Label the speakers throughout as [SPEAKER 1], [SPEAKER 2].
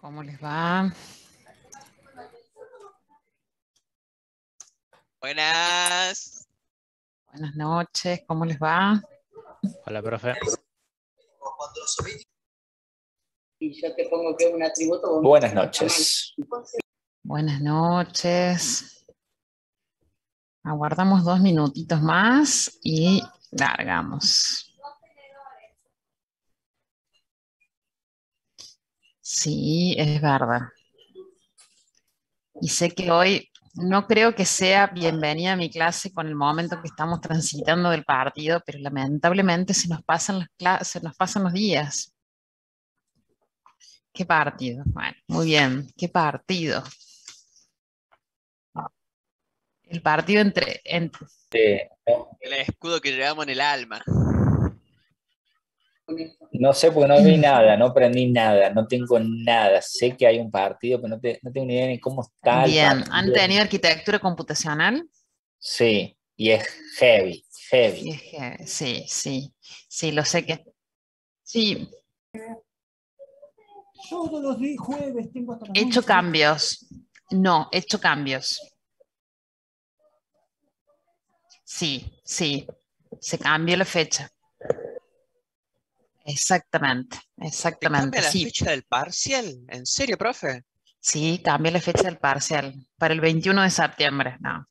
[SPEAKER 1] ¿Cómo les va?
[SPEAKER 2] Buenas.
[SPEAKER 1] Buenas noches, ¿cómo les va?
[SPEAKER 3] Hola, profe.
[SPEAKER 4] Y yo te pongo que es un atributo.
[SPEAKER 5] Buenas noches.
[SPEAKER 1] Buenas noches. Aguardamos 2 minutitos más y largamos. Sí, es verdad. Y sé que hoy no creo que sea bienvenida a mi clase con el momento que estamos transitando del partido, pero lamentablemente se nos pasan las clases, se nos pasan los días. ¿Qué partido? Bueno, muy bien, ¿qué partido? El partido entre
[SPEAKER 2] El escudo que llevamos en el alma.
[SPEAKER 5] No sé porque no vi nada, no aprendí nada, no tengo nada. Sé que hay un partido, pero no tengo ni idea ni cómo está el
[SPEAKER 1] Bien,
[SPEAKER 5] partido.
[SPEAKER 1] ¿han tenido arquitectura computacional?
[SPEAKER 5] Sí, y es heavy.
[SPEAKER 1] Y es que, sí, lo sé que. Sí,
[SPEAKER 6] Todos los jueves tengo hasta las
[SPEAKER 1] he hecho
[SPEAKER 6] 11.
[SPEAKER 1] cambios. No, he hecho cambios. Sí, se cambió la fecha. Exactamente,
[SPEAKER 2] ¿Te cambia la
[SPEAKER 1] sí.
[SPEAKER 2] fecha del parcial? ¿En serio, profe?
[SPEAKER 1] Sí, cambió la fecha del parcial para el 21 de septiembre. No,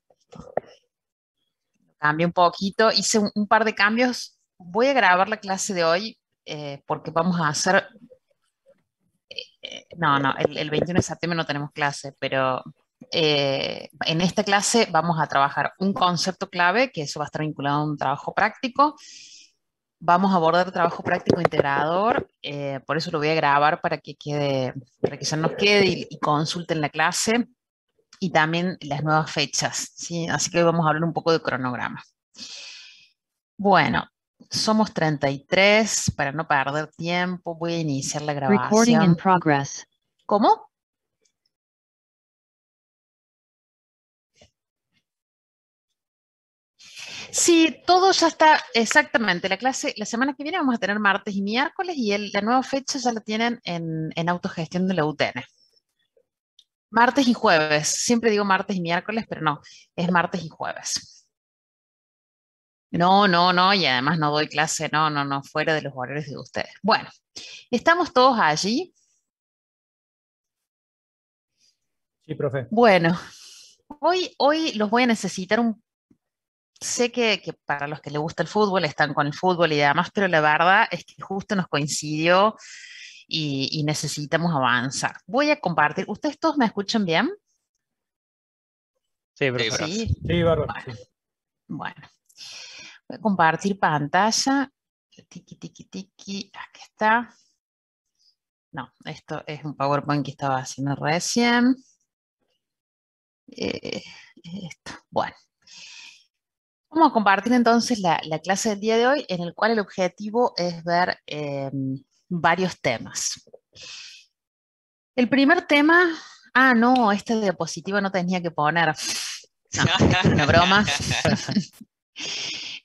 [SPEAKER 1] cambié un poquito, hice un par de cambios. Voy a grabar la clase de hoy porque vamos a hacer. No, el 21 de septiembre no tenemos clase, pero en esta clase vamos a trabajar un concepto clave, que eso va a estar vinculado a un trabajo práctico. Vamos a abordar trabajo práctico integrador, por eso lo voy a grabar para que quede, para que se nos quede y consulten la clase y también las nuevas fechas, ¿sí? Así que hoy vamos a hablar un poco de cronograma. Bueno, somos 33, para no perder tiempo, voy a iniciar la
[SPEAKER 7] Recording in
[SPEAKER 1] grabación.
[SPEAKER 7] progress.
[SPEAKER 1] ¿Cómo? Sí, todo ya está exactamente. La clase, la semana que viene vamos a tener martes y miércoles y la nueva fecha ya la tienen en autogestión de la UTN. Martes y jueves. Siempre digo martes y miércoles, pero no, es martes y jueves. No, y además no doy clase, no, fuera de los horarios de ustedes. Bueno, estamos todos allí.
[SPEAKER 3] Sí, profe.
[SPEAKER 1] Bueno, hoy los voy a necesitar sé que para los que les gusta el fútbol están con el fútbol y demás, pero la verdad es que justo nos coincidió y necesitamos avanzar. Voy a compartir. ¿Ustedes todos me escuchan bien?
[SPEAKER 3] Sí, profe.
[SPEAKER 1] Sí.
[SPEAKER 3] Sí, bárbaro.
[SPEAKER 1] Bueno,
[SPEAKER 3] Sí.
[SPEAKER 1] bueno. Voy a compartir pantalla. Tiki. Aquí está. No, esto es un PowerPoint que estaba haciendo recién. Esto. Bueno. Vamos a compartir entonces la clase del día de hoy, en el cual el objetivo es ver varios temas. El primer tema, no, esta diapositiva no tenía que poner. No, esta era una broma.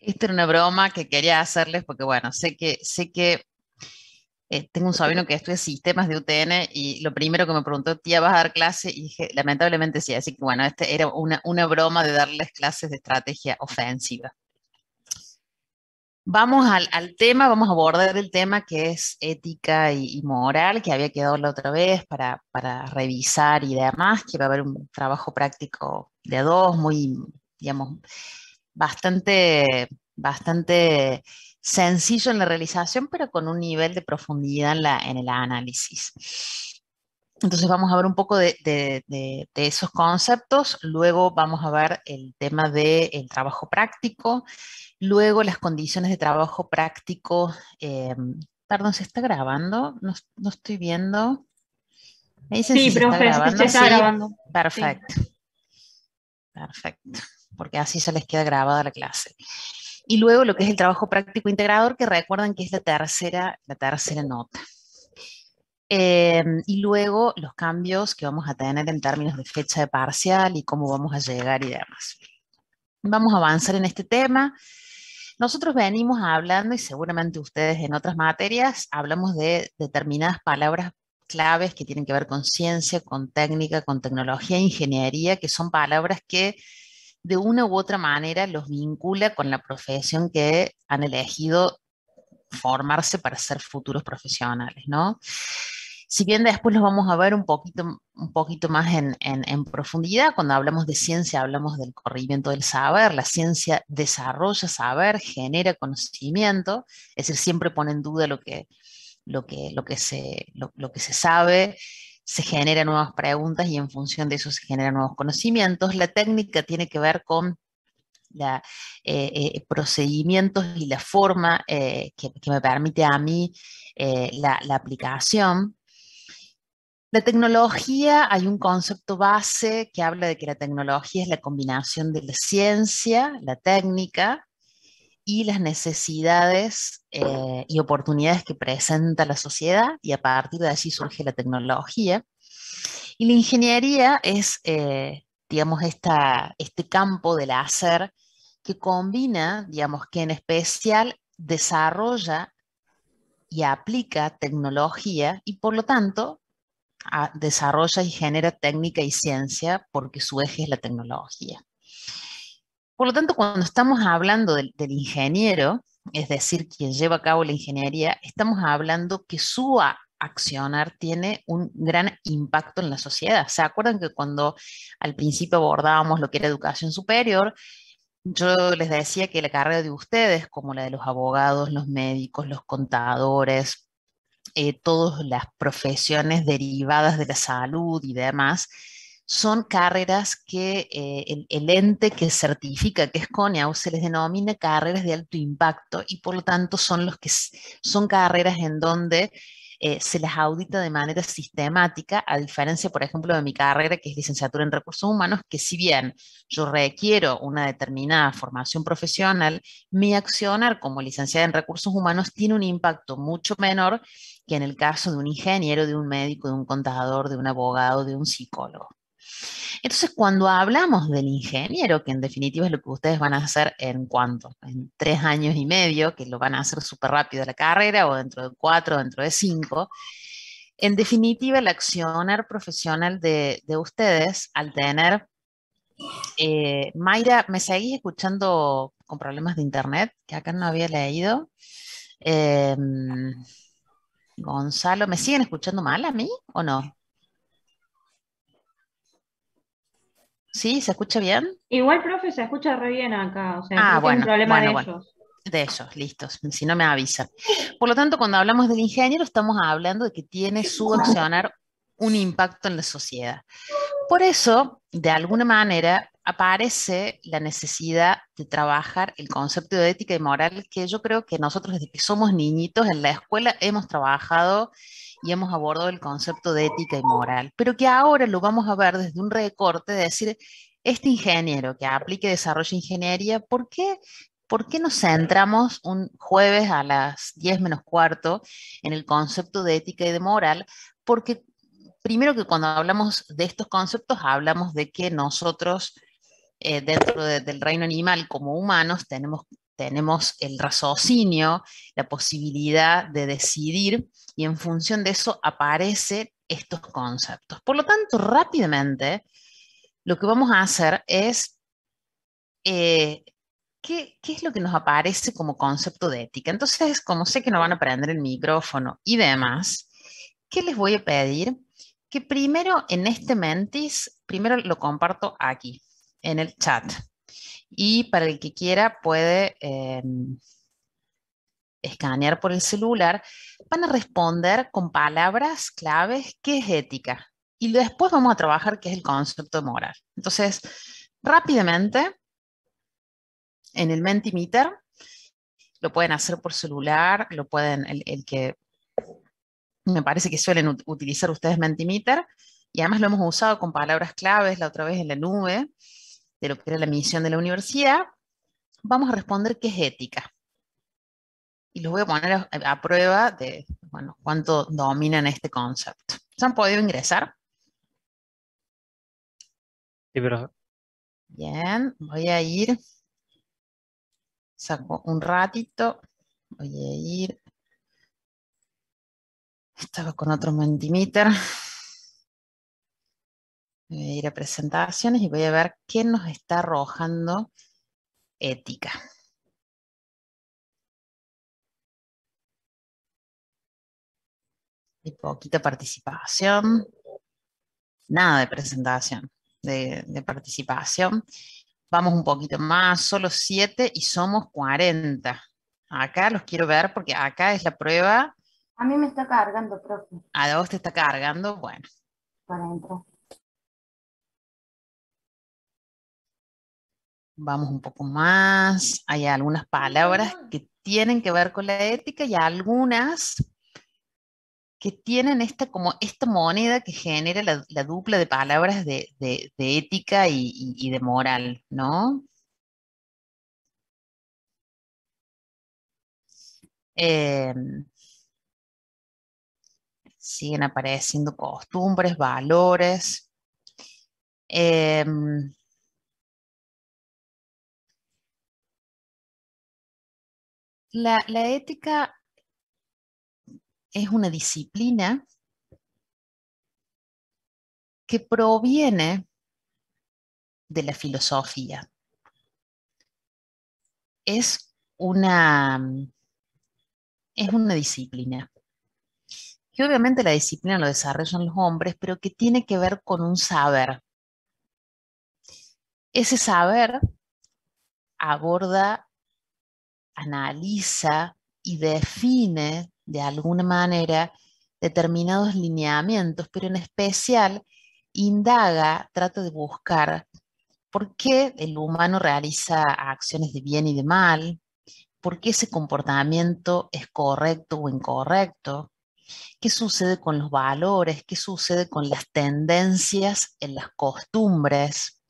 [SPEAKER 1] Esta era una broma que quería hacerles porque, bueno, sé que tengo un sobrino que estudia sistemas de UTN y lo primero que me preguntó, tía, ¿vas a dar clase? Y dije, lamentablemente sí, así que bueno, este era una broma de darles clases de estrategia ofensiva. Vamos al tema, vamos a abordar el tema que es ética y moral, que había quedado la otra vez para revisar y demás, que va a haber un trabajo práctico de a dos, muy, digamos, bastante sencillo en la realización, pero con un nivel de profundidad en el análisis. Entonces vamos a ver un poco de esos conceptos, luego vamos a ver el tema del trabajo práctico, luego las condiciones de trabajo práctico. Perdón, ¿se está grabando? No estoy viendo. ¿Me dicen
[SPEAKER 8] Sí,
[SPEAKER 1] si se está
[SPEAKER 8] profe,
[SPEAKER 1] grabando?
[SPEAKER 8] se está
[SPEAKER 1] Sí,
[SPEAKER 8] grabando.
[SPEAKER 1] perfecto.
[SPEAKER 8] Sí.
[SPEAKER 1] Perfecto, porque así se les queda grabada la clase. Y luego lo que es el trabajo práctico integrador, que recuerdan que es la tercera nota. Y luego los cambios que vamos a tener en términos de fecha de parcial y cómo vamos a llegar y demás. Vamos a avanzar en este tema. Nosotros venimos hablando, y seguramente ustedes en otras materias, hablamos de determinadas palabras claves que tienen que ver con ciencia, con técnica, con tecnología, ingeniería, que son palabras que de una u otra manera los vincula con la profesión que han elegido formarse para ser futuros profesionales, ¿no? Si bien después los vamos a ver un poquito más en profundidad, cuando hablamos de ciencia hablamos del corrimiento del saber, la ciencia desarrolla saber, genera conocimiento, es decir, siempre pone en duda lo que se sabe, se generan nuevas preguntas y en función de eso se generan nuevos conocimientos. La técnica tiene que ver con procedimientos y la forma que me permite a mí la aplicación. La tecnología, hay un concepto base que habla de que la tecnología es la combinación de la ciencia, la técnica y las necesidades y oportunidades que presenta la sociedad, y a partir de allí surge la tecnología. Y la ingeniería es, digamos, este campo del hacer que combina, digamos, que en especial desarrolla y aplica tecnología y por lo tanto desarrolla y genera técnica y ciencia porque su eje es la tecnología. Por lo tanto, cuando estamos hablando del ingeniero, es decir, quien lleva a cabo la ingeniería, estamos hablando que su accionar tiene un gran impacto en la sociedad. ¿Se acuerdan que cuando al principio abordábamos lo que era educación superior, yo les decía que la carrera de ustedes, como la de los abogados, los médicos, los contadores, todas las profesiones derivadas de la salud y demás, son carreras que el ente que certifica que es CONIAU se les denomina carreras de alto impacto y por lo tanto son carreras en donde se las audita de manera sistemática, a diferencia, por ejemplo, de mi carrera, que es licenciatura en recursos humanos, que si bien yo requiero una determinada formación profesional, mi accionar como licenciada en recursos humanos tiene un impacto mucho menor que en el caso de un ingeniero, de un médico, de un contador, de un abogado, de un psicólogo. Entonces, cuando hablamos del ingeniero, que en definitiva es lo que ustedes van a hacer en cuánto, en 3 años y medio, que lo van a hacer súper rápido la carrera, o dentro de 4, dentro de 5, en definitiva, el accionar profesional de ustedes, al tener, Mayra, ¿me seguís escuchando con problemas de internet? Que acá no había leído. Gonzalo, ¿me siguen escuchando mal a mí o no? ¿Sí? ¿Se escucha bien?
[SPEAKER 7] Igual, profe, se escucha re bien acá, o sea, creo que es un
[SPEAKER 1] Bueno,
[SPEAKER 7] problema
[SPEAKER 1] bueno,
[SPEAKER 7] de
[SPEAKER 1] bueno.
[SPEAKER 7] ellos.
[SPEAKER 1] De ellos, listos. Si no me avisan. Por lo tanto, cuando hablamos del ingeniero, estamos hablando de que tiene su accionar un impacto en la sociedad. Por eso, de alguna manera, aparece la necesidad de trabajar el concepto de ética y moral que yo creo que nosotros desde que somos niñitos en la escuela hemos trabajado y hemos abordado el concepto de ética y moral, pero que ahora lo vamos a ver desde un recorte de decir, este ingeniero que aplique desarrollo ingeniería, ¿por qué nos centramos un jueves a las 10 menos cuarto en el concepto de ética y de moral? Porque primero que cuando hablamos de estos conceptos, hablamos de que nosotros, dentro del reino animal como humanos, tenemos el raciocinio, la posibilidad de decidir, y en función de eso aparecen estos conceptos. Por lo tanto, rápidamente, lo que vamos a hacer es, ¿qué es lo que nos aparece como concepto de ética? Entonces, como sé que no van a prender el micrófono y demás, ¿qué les voy a pedir? Que primero en este Mentis, primero lo comparto aquí, en el chat. Y para el que quiera puede escanear por el celular, van a responder con palabras claves qué es ética. Y después vamos a trabajar qué es el concepto de moral. Entonces, rápidamente, en el Mentimeter, lo pueden hacer por celular, lo pueden, el que me parece que suelen utilizar ustedes Mentimeter, y además lo hemos usado con palabras claves la otra vez en la nube, de lo que era la misión de la universidad. Vamos a responder qué es ética. Y los voy a poner a prueba de, bueno, cuánto dominan este concepto. ¿Se han podido ingresar?
[SPEAKER 3] Sí, profe.
[SPEAKER 1] Bien, voy a ir, saco un ratito, voy a ir. Estaba con otro Mentimeter. Voy a ir a presentaciones y voy a ver qué nos está arrojando ética. Y poquita participación. Nada de presentación, de participación. Vamos un poquito más, solo 7 y somos 40. Acá los quiero ver porque acá es la prueba.
[SPEAKER 8] A mí me está cargando, profe,
[SPEAKER 1] A vos te está cargando, bueno.
[SPEAKER 8] para entrar.
[SPEAKER 1] Vamos un poco más. Hay algunas palabras que tienen que ver con la ética y algunas que tienen como esta moneda que genera la dupla de palabras de ética y de moral, ¿no? Eh, Siguen apareciendo costumbres, valores. Eh, la ética es una disciplina que proviene de la filosofía. Es una disciplina. Que obviamente la disciplina lo desarrollan los hombres, pero que tiene que ver con un saber. Ese saber aborda, analiza y define de alguna manera determinados lineamientos, pero en especial indaga, trata de buscar por qué el humano realiza acciones de bien y de mal, por qué ese comportamiento es correcto o incorrecto, qué sucede con los valores, qué sucede con las tendencias en las costumbres.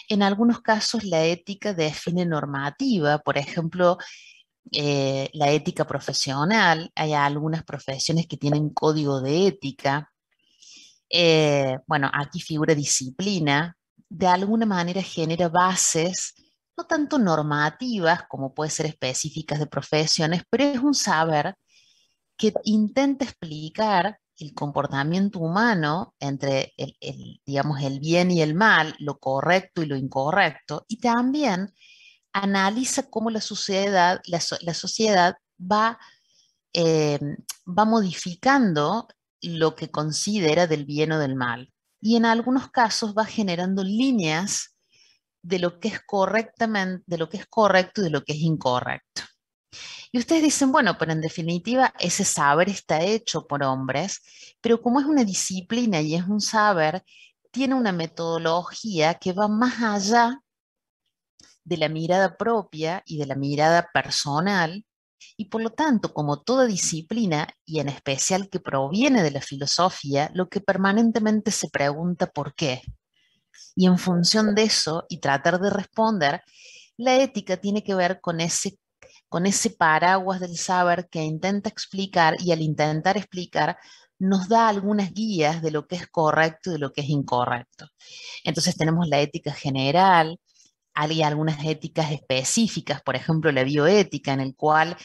[SPEAKER 1] En algunos casos la ética define normativa, por ejemplo, la ética profesional. Hay algunas profesiones que tienen código de ética. Bueno, aquí figura disciplina. De alguna manera genera bases, no tanto normativas como puede ser específicas de profesiones, pero es un saber que intenta explicar el comportamiento humano entre digamos, el bien y el mal, lo correcto y lo incorrecto, y también analiza cómo la sociedad, la sociedad eh, va modificando lo que considera del bien o del mal. Y en algunos casos va generando líneas de lo que es correctamente, de lo que es correcto y de lo que es incorrecto. Y ustedes dicen, bueno, pero en definitiva ese saber está hecho por hombres, pero como es una disciplina y es un saber, tiene una metodología que va más allá de la mirada propia y de la mirada personal, y por lo tanto, como toda disciplina, y en especial que proviene de la filosofía, lo que permanentemente se pregunta por qué. Y en función de eso, y tratar de responder, la ética tiene que ver con ese paraguas del saber que intenta explicar y al intentar explicar nos da algunas guías de lo que es correcto y de lo que es incorrecto. Entonces tenemos la ética general, hay algunas éticas específicas, por ejemplo la bioética, en el cual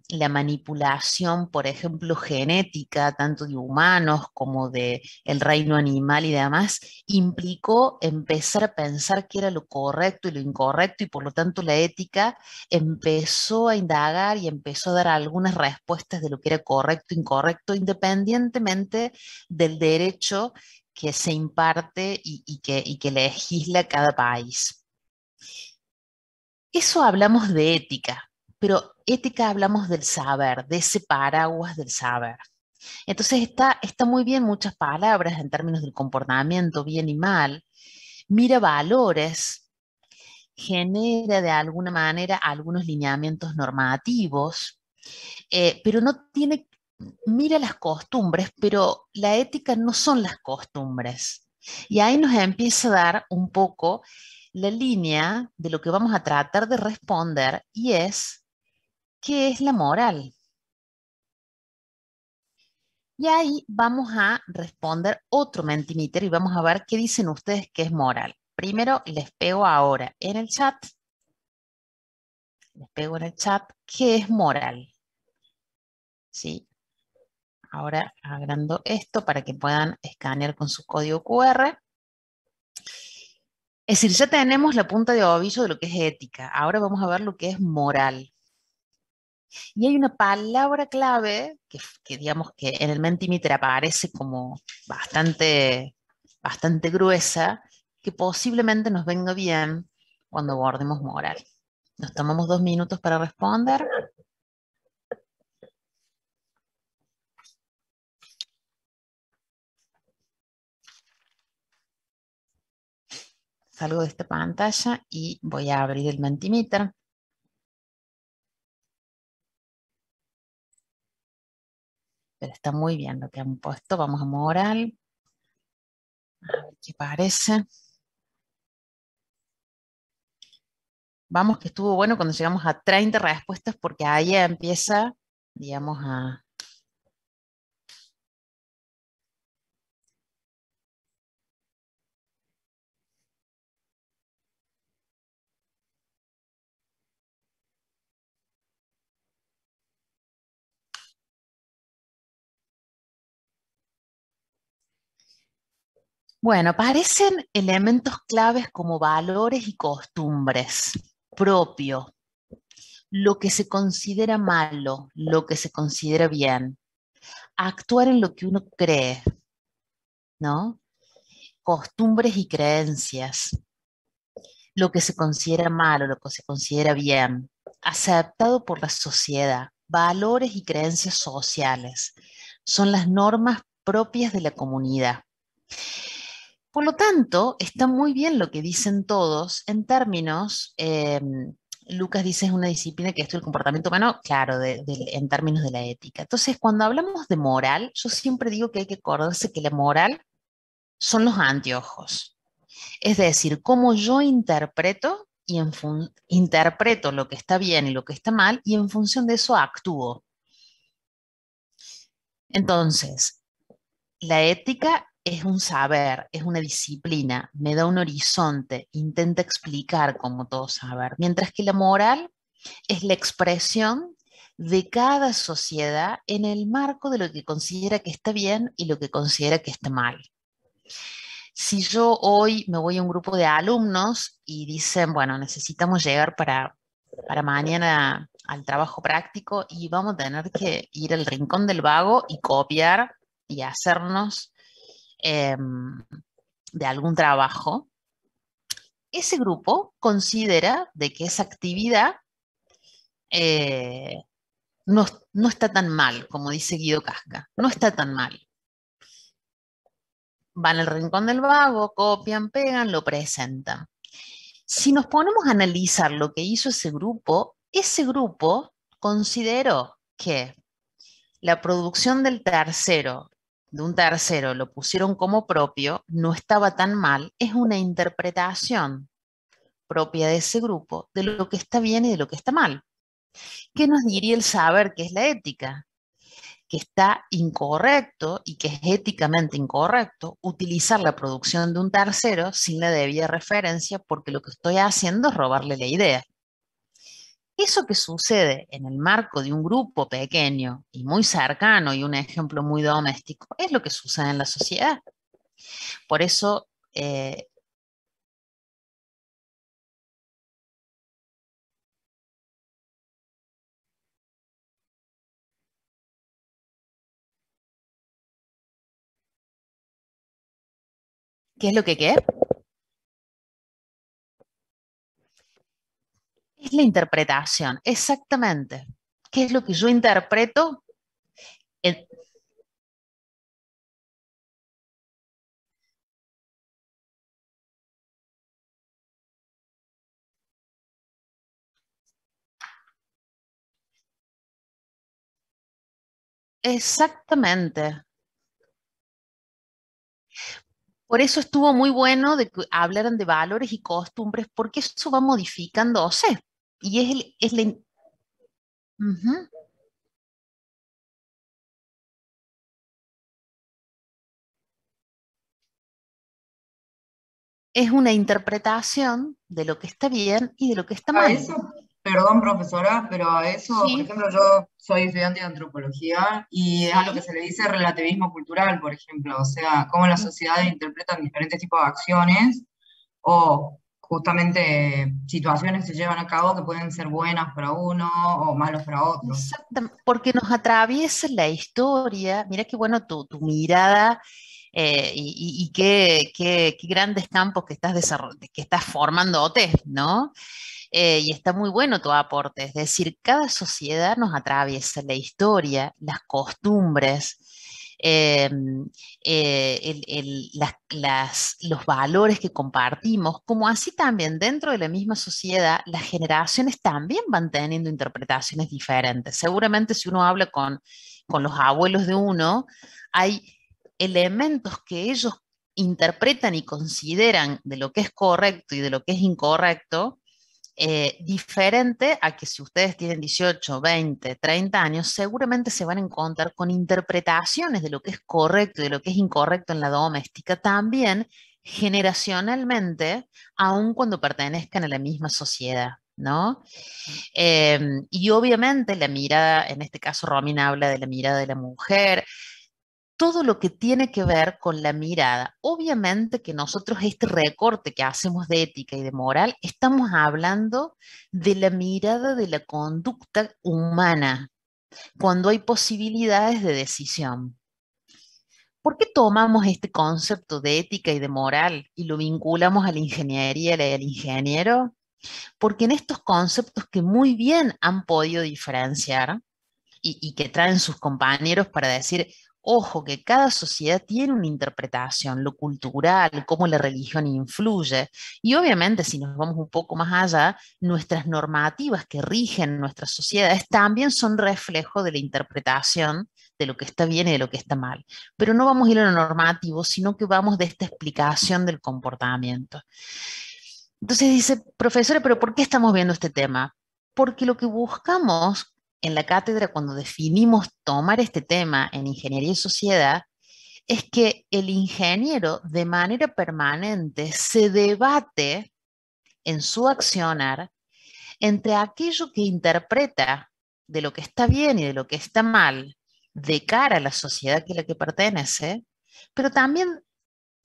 [SPEAKER 1] la manipulación, por ejemplo, genética, tanto de humanos como de el reino animal y demás, implicó empezar a pensar qué era lo correcto y lo incorrecto, y por lo tanto la ética empezó a indagar y empezó a dar algunas respuestas de lo que era correcto e incorrecto, independientemente del derecho que se imparte y que legisla cada país. Eso hablamos de ética, pero ética hablamos del saber, de ese paraguas del saber. Entonces está muy bien muchas palabras en términos del comportamiento, bien y mal, mira valores, genera de alguna manera algunos lineamientos normativos, pero no tiene, mira las costumbres, pero la ética no son las costumbres. Y ahí nos empieza a dar un poco la línea de lo que vamos a tratar de responder, y es, ¿qué es la moral? Y ahí vamos a responder otro Mentimeter y vamos a ver qué dicen ustedes que es moral. Primero les pego ahora en el chat, qué es moral. ¿Sí? Ahora agrando esto para que puedan escanear con su código QR. Es decir, ya tenemos la punta de ovillo de lo que es ética. Ahora vamos a ver lo que es moral. Y hay una palabra clave que digamos que en el Mentimeter aparece como bastante gruesa, que posiblemente nos venga bien cuando abordemos moral. Nos tomamos 2 minutos para responder. Salgo de esta pantalla y voy a abrir el Mentimeter. Pero está muy bien lo que han puesto. Vamos a moral. A ver qué parece. Vamos, que estuvo bueno cuando llegamos a 30 respuestas porque ahí empieza, digamos, a... Bueno, aparecen elementos claves como valores y costumbres propios, lo que se considera malo, lo que se considera bien, actuar en lo que uno cree, ¿no? Costumbres y creencias, lo que se considera malo, lo que se considera bien, aceptado por la sociedad, valores y creencias sociales, son las normas propias de la comunidad. Por lo tanto, está muy bien lo que dicen todos en términos, Lucas dice es una disciplina que estudia el comportamiento humano, claro, en términos de la ética. Entonces, cuando hablamos de moral, yo siempre digo que hay que acordarse que la moral son los anteojos. Es decir, cómo yo interpreto y interpreto lo que está bien y lo que está mal y en función de eso actúo. Entonces, la ética es un saber, es una disciplina, me da un horizonte, intenta explicar como todo saber, mientras que la moral es la expresión de cada sociedad en el marco de lo que considera que está bien y lo que considera que está mal. Si yo hoy me voy a un grupo de alumnos y dicen, bueno, necesitamos llegar para mañana al trabajo práctico y vamos a tener que ir al rincón del vago y copiar y hacernos de algún trabajo, ese grupo considera de que esa actividad eh, no está tan mal, como dice Guido Casca, no está tan mal. Van al rincón del vago, copian, pegan, lo presentan. Si nos ponemos a analizar lo que hizo ese grupo consideró que la producción de un tercero, lo pusieron como propio, no estaba tan mal, es una interpretación propia de ese grupo de lo que está bien y de lo que está mal. ¿Qué nos diría el saber que es la ética? Que está incorrecto y que es éticamente incorrecto utilizar la producción de un tercero sin la debida referencia porque lo que estoy haciendo es robarle la idea. Eso que sucede en el marco de un grupo pequeño y muy cercano y un ejemplo muy doméstico es lo que sucede en la sociedad. Por eso, ¿qué es lo que qué? Es la interpretación, exactamente. ¿Qué es lo que yo interpreto? Eh, Exactamente. Por eso estuvo muy bueno de que hablaran de valores y costumbres, porque eso va modificándose. Y ujú, es una interpretación de lo que está bien y de lo que está
[SPEAKER 9] A
[SPEAKER 1] mal.
[SPEAKER 9] eso, Perdón, profesora, pero a eso, por
[SPEAKER 1] Sí,
[SPEAKER 9] ejemplo, yo soy estudiante de antropología y es a lo que
[SPEAKER 1] sí.
[SPEAKER 9] se le dice relativismo cultural, por ejemplo, o sea, cómo las sociedades interpretan diferentes tipos de acciones o justamente situaciones que se llevan a cabo que pueden ser buenas para uno o malos para otro.
[SPEAKER 1] Exactamente, porque nos atraviesa la historia. Mira qué bueno tu mirada y qué grandes campos que estás, que estás formándote, ¿no? Y está muy bueno tu aporte, es decir, cada sociedad nos atraviesa la historia, las costumbres, eh, los valores que compartimos, como así también dentro de la misma sociedad, las generaciones también van teniendo interpretaciones diferentes. Seguramente si uno habla con los abuelos de uno, hay elementos que ellos interpretan y consideran de lo que es correcto y de lo que es incorrecto, diferente a que si ustedes tienen 18, 20, 30 años, seguramente se van a encontrar con interpretaciones de lo que es correcto y de lo que es incorrecto en la doméstica, también generacionalmente, aun cuando pertenezcan a la misma sociedad, ¿no? Y obviamente la mirada, en este caso Romina habla de la mirada de la mujer, todo lo que tiene que ver con la mirada. Obviamente que nosotros este recorte que hacemos de ética y de moral, estamos hablando de la mirada de la conducta humana, cuando hay posibilidades de decisión. ¿Por qué tomamos este concepto de ética y de moral y lo vinculamos a la ingeniería y al ingeniero? Porque en estos conceptos que muy bien han podido diferenciar, y que traen sus compañeros para decir, ojo, que cada sociedad tiene una interpretación, lo cultural, cómo la religión influye. Y obviamente, si nos vamos un poco más allá, nuestras normativas que rigen nuestras sociedades también son reflejo de la interpretación de lo que está bien y de lo que está mal. Pero no vamos a ir a lo normativo, sino que vamos de esta explicación del comportamiento. Entonces dice, profesora, ¿pero por qué estamos viendo este tema? Porque lo que buscamos en la cátedra cuando definimos tomar este tema en ingeniería y sociedad es que el ingeniero de manera permanente se debate en su accionar entre aquello que interpreta de lo que está bien y de lo que está mal de cara a la sociedad a la que pertenece, pero también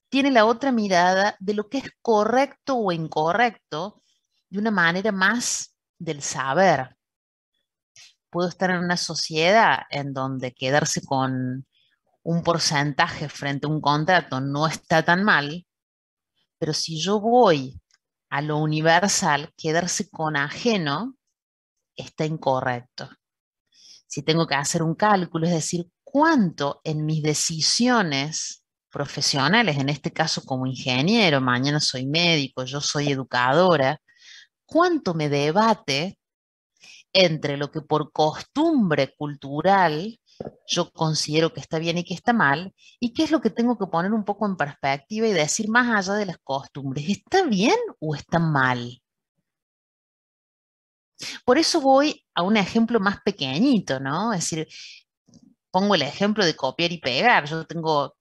[SPEAKER 1] tiene la otra mirada de lo que es correcto o incorrecto de una manera más del saber. Puedo estar en una sociedad en donde quedarse con un porcentaje frente a un contrato no está tan mal, pero si yo voy a lo universal, quedarse con ajeno está incorrecto. Si tengo que hacer un cálculo, es decir, cuánto en mis decisiones profesionales, en este caso como ingeniero, mañana soy médico, yo soy educadora, cuánto me debate entre lo que por costumbre cultural yo considero que está bien y que está mal, y qué es lo que tengo que poner un poco en perspectiva y decir más allá de las costumbres, ¿está bien o está mal? Por eso voy a un ejemplo más pequeñito, ¿no? Es decir, pongo el ejemplo de copiar y pegar. Yo tengo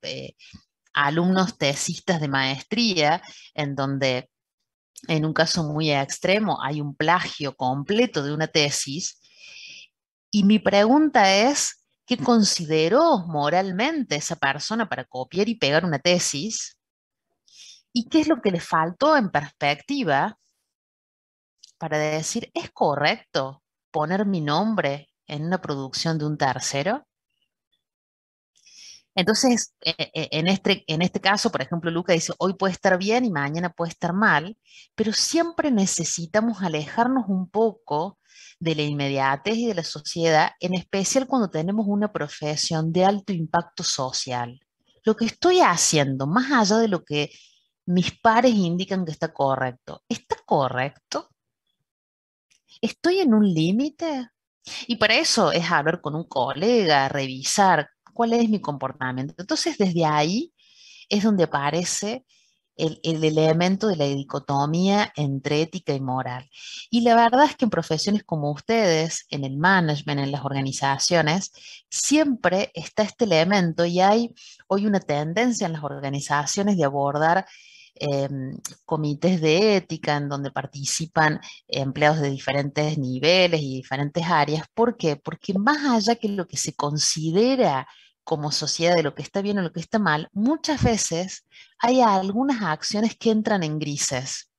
[SPEAKER 1] alumnos tesistas de maestría en donde en un caso muy extremo hay un plagio completo de una tesis y mi pregunta es, ¿qué consideró moralmente esa persona para copiar y pegar una tesis? ¿Y qué es lo que le faltó en perspectiva para decir, ¿es correcto poner mi nombre en una producción de un tercero? Entonces, en este caso, por ejemplo, Luca dice, hoy puede estar bien y mañana puede estar mal, pero siempre necesitamos alejarnos un poco de la inmediatez y de la sociedad, en especial cuando tenemos una profesión de alto impacto social. Lo que estoy haciendo, más allá de lo que mis pares indican que está correcto, ¿está correcto? ¿Estoy en un límite? Y para eso es hablar con un colega, revisar cuál es mi comportamiento. Entonces, desde ahí es donde aparece el elemento de la dicotomía entre ética y moral. Y la verdad es que en profesiones como ustedes, en el management, en las organizaciones, siempre está este elemento y hay hoy una tendencia en las organizaciones de abordar comités de ética en donde participan empleados de diferentes niveles y diferentes áreas. ¿Por qué? Porque más allá que lo que se considera como sociedad de lo que está bien o lo que está mal, muchas veces hay algunas acciones que entran en grises.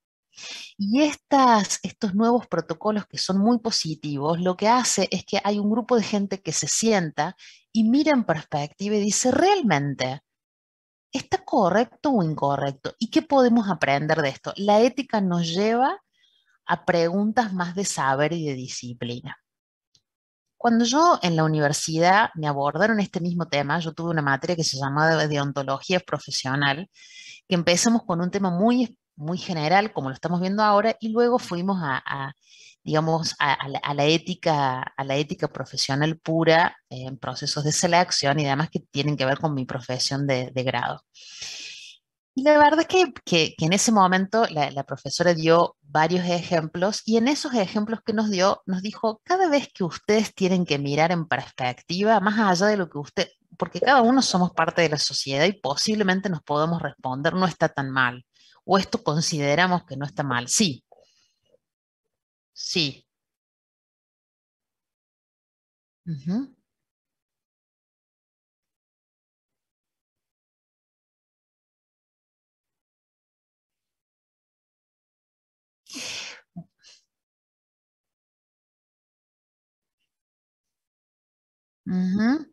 [SPEAKER 1] Y estos nuevos protocolos que son muy positivos, lo que hace es que hay un grupo de gente que se sienta y mira en perspectiva y dice, ¿realmente está correcto o incorrecto? ¿Y qué podemos aprender de esto? La ética nos lleva a preguntas más de saber y de disciplina. Cuando yo en la universidad me abordaron este mismo tema, yo tuve una materia que se llamaba deontología profesional, que empezamos con un tema muy general, como lo estamos viendo ahora, y luego fuimos digamos, a la ética profesional pura en procesos de selección y demás que tienen que ver con mi profesión de grado. Y la verdad es que en ese momento la profesora dio varios ejemplos y en esos ejemplos que nos dio, nos dijo, cada vez que ustedes tienen que mirar en perspectiva, más allá de lo que porque cada uno somos parte de la sociedad y posiblemente nos podamos responder, no está tan mal, o esto consideramos que no está mal. Sí, sí. Ujú. Ujú.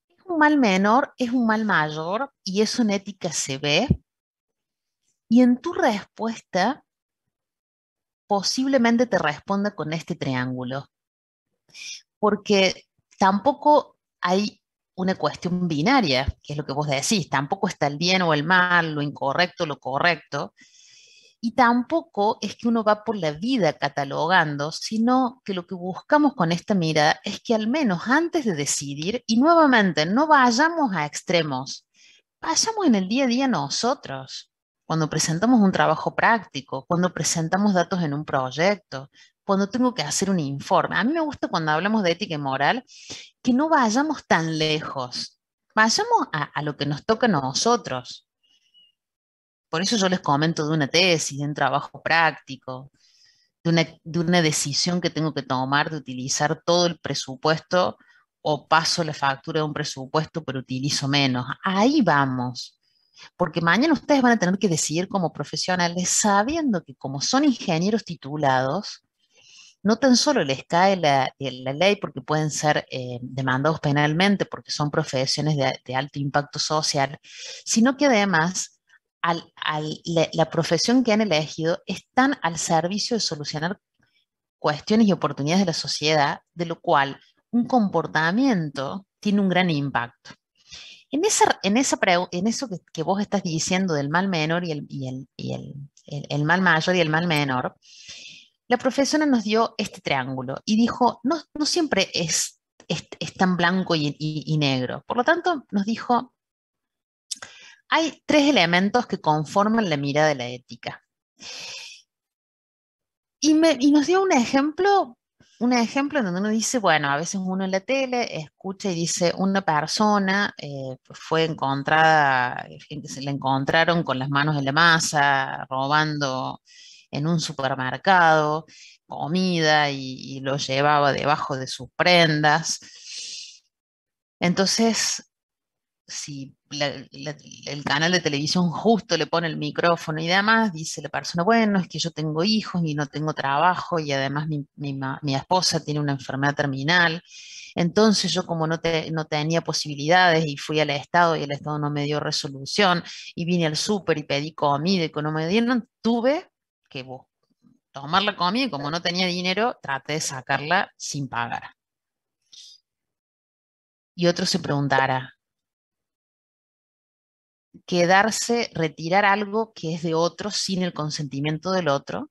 [SPEAKER 1] Es un mal menor, es un mal mayor y eso en ética se ve. Y en tu respuesta posiblemente te responda con este triángulo, porque tampoco hay una cuestión binaria, que es lo que vos decís, tampoco está el bien o el mal, lo incorrecto, lo correcto, y tampoco es que uno va por la vida catalogando, sino que lo que buscamos con esta mirada es que al menos antes de decidir, y nuevamente no vayamos a extremos, vayamos en el día a día nosotros, cuando presentamos un trabajo práctico, cuando presentamos datos en un proyecto, cuando tengo que hacer un informe. A mí me gusta cuando hablamos de ética y moral que no vayamos tan lejos, vayamos a lo que nos toca a nosotros. Por eso yo les comento de una tesis, de un trabajo práctico, de una decisión que tengo que tomar de utilizar todo el presupuesto o paso la factura de un presupuesto pero utilizo menos. Ahí vamos. Porque mañana ustedes van a tener que decidir como profesionales sabiendo que como son ingenieros titulados, no tan solo les cae la ley porque pueden ser demandados penalmente porque son profesiones de alto impacto social, sino que además la profesión que han elegido están al servicio de solucionar cuestiones y oportunidades de la sociedad, de lo cual un comportamiento tiene un gran impacto. En eso que vos estás diciendo del mal menor y el mal mayor y el mal menor, la profesora nos dio este triángulo y dijo, no, no siempre es tan blanco y negro. Por lo tanto, nos dijo, hay tres elementos que conforman la mirada de la ética. Y nos dio un ejemplo en donde uno dice, bueno, a veces uno en la tele escucha y dice, una persona fue encontrada, se la encontraron con las manos en la masa, robando en un supermercado comida y lo llevaba debajo de sus prendas. Entonces, si el canal de televisión justo le pone el micrófono y demás, dice la persona, bueno, es que yo tengo hijos y no tengo trabajo y además mi esposa tiene una enfermedad terminal, entonces yo como no tenía posibilidades y fui al Estado y el Estado no me dio resolución y vine al súper y pedí comida y que no me dieron, tuve que tomar la comida y como no tenía dinero, traté de sacarla sin pagar. Y otro se preguntará, quedarse, retirar algo que es de otro sin el consentimiento del otro.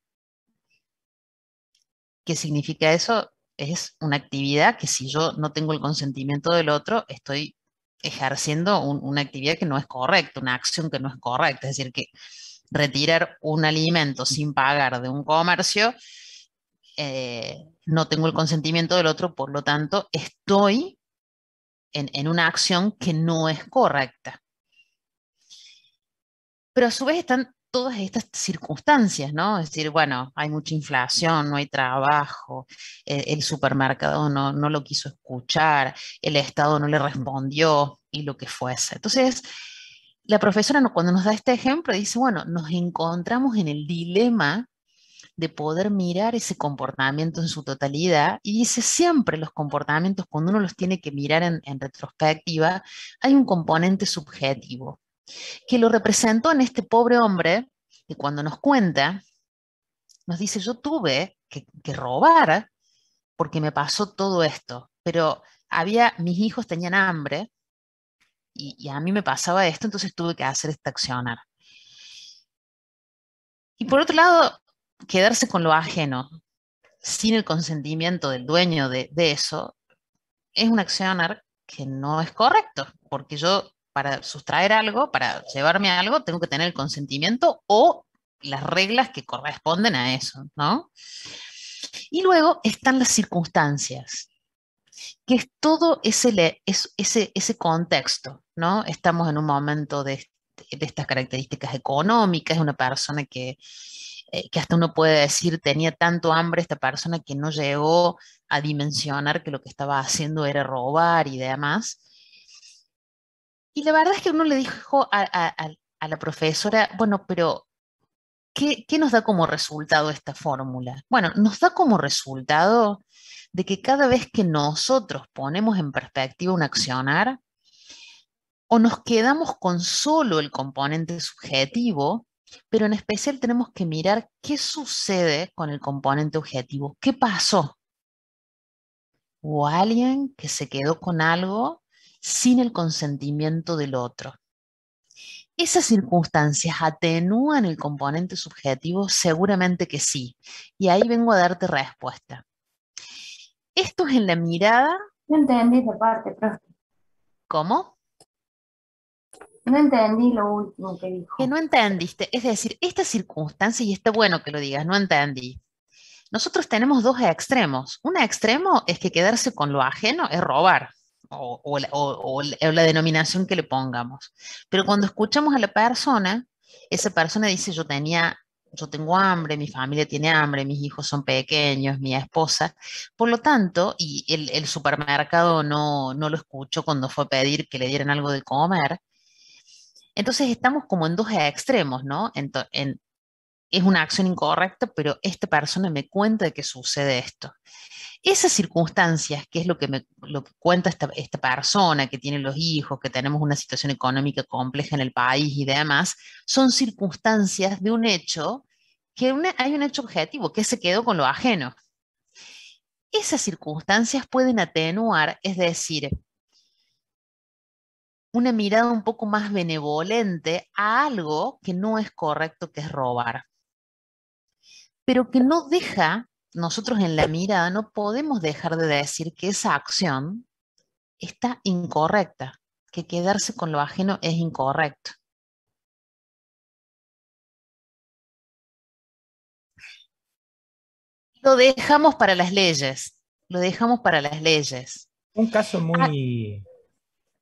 [SPEAKER 1] ¿Qué significa eso? Es una actividad que si yo no tengo el consentimiento del otro, estoy ejerciendo una actividad que no es correcta, una acción que no es correcta. Es decir, que retirar un alimento sin pagar de un comercio, no tengo el consentimiento del otro, por lo tanto, estoy en una acción que no es correcta. Pero a su vez están todas estas circunstancias, ¿no? Es decir, bueno, hay mucha inflación, no hay trabajo, el supermercado no lo quiso escuchar, el Estado no le respondió y lo que fuese. Entonces, la profesora cuando nos da este ejemplo dice, bueno, nos encontramos en el dilema de poder mirar ese comportamiento en su totalidad, y dice siempre los comportamientos, cuando uno los tiene que mirar en retrospectiva, hay un componente subjetivo que lo representó en este pobre hombre, que cuando nos cuenta, nos dice, yo tuve que robar porque me pasó todo esto, pero mis hijos tenían hambre y a mí me pasaba esto, entonces tuve que hacer esta accionar. Y por otro lado, quedarse con lo ajeno, sin el consentimiento del dueño de eso, es un accionar que no es correcto, porque yo para sustraer algo, para llevarme algo, tengo que tener el consentimiento o las reglas que corresponden a eso, ¿no? Y luego están las circunstancias, que es todo ese contexto, ¿no? Estamos en un momento de estas características económicas, es una persona que hasta uno puede decir tenía tanto hambre esta persona que no llegó a dimensionar que lo que estaba haciendo era robar y demás. Y la verdad es que uno le dijo a la profesora, bueno, pero ¿qué nos da como resultado esta fórmula? Bueno, nos da como resultado de que cada vez que nosotros ponemos en perspectiva un accionar, o nos quedamos con solo el componente subjetivo, pero en especial tenemos que mirar qué sucede con el componente objetivo. ¿Qué pasó? ¿O alguien que se quedó con algo sin el consentimiento del otro? ¿Esas circunstancias atenúan el componente subjetivo? Seguramente que sí. Y ahí vengo a darte respuesta. Esto es en la mirada.
[SPEAKER 8] No entendí esa parte, profe.
[SPEAKER 1] ¿Cómo?
[SPEAKER 8] No entendí lo último que dijo.
[SPEAKER 1] Que no entendiste. Es decir, estas circunstancias, y está bueno que lo digas, no entendí. Nosotros tenemos dos extremos. Un extremo es que quedarse con lo ajeno es robar, o la denominación que le pongamos. Pero cuando escuchamos a la persona, esa persona dice, yo tengo hambre, mi familia tiene hambre, mis hijos son pequeños, mi esposa. Por lo tanto, y el supermercado no lo escuchó cuando fue a pedir que le dieran algo de comer. Entonces estamos como en dos extremos, ¿no? Es una acción incorrecta, pero esta persona me cuenta de que sucede esto. Esas circunstancias, que es lo que cuenta esta persona, que tiene los hijos, que tenemos una situación económica compleja en el país y demás, son circunstancias de un hecho, hay un hecho objetivo, que se quedó con lo ajeno. Esas circunstancias pueden atenuar, es decir, una mirada un poco más benevolente a algo que no es correcto, que es robar. Pero que no deja, nosotros en la mirada no podemos dejar de decir que esa acción está incorrecta, que quedarse con lo ajeno es incorrecto. Lo dejamos para las leyes, lo dejamos para las leyes.
[SPEAKER 3] Un caso muy...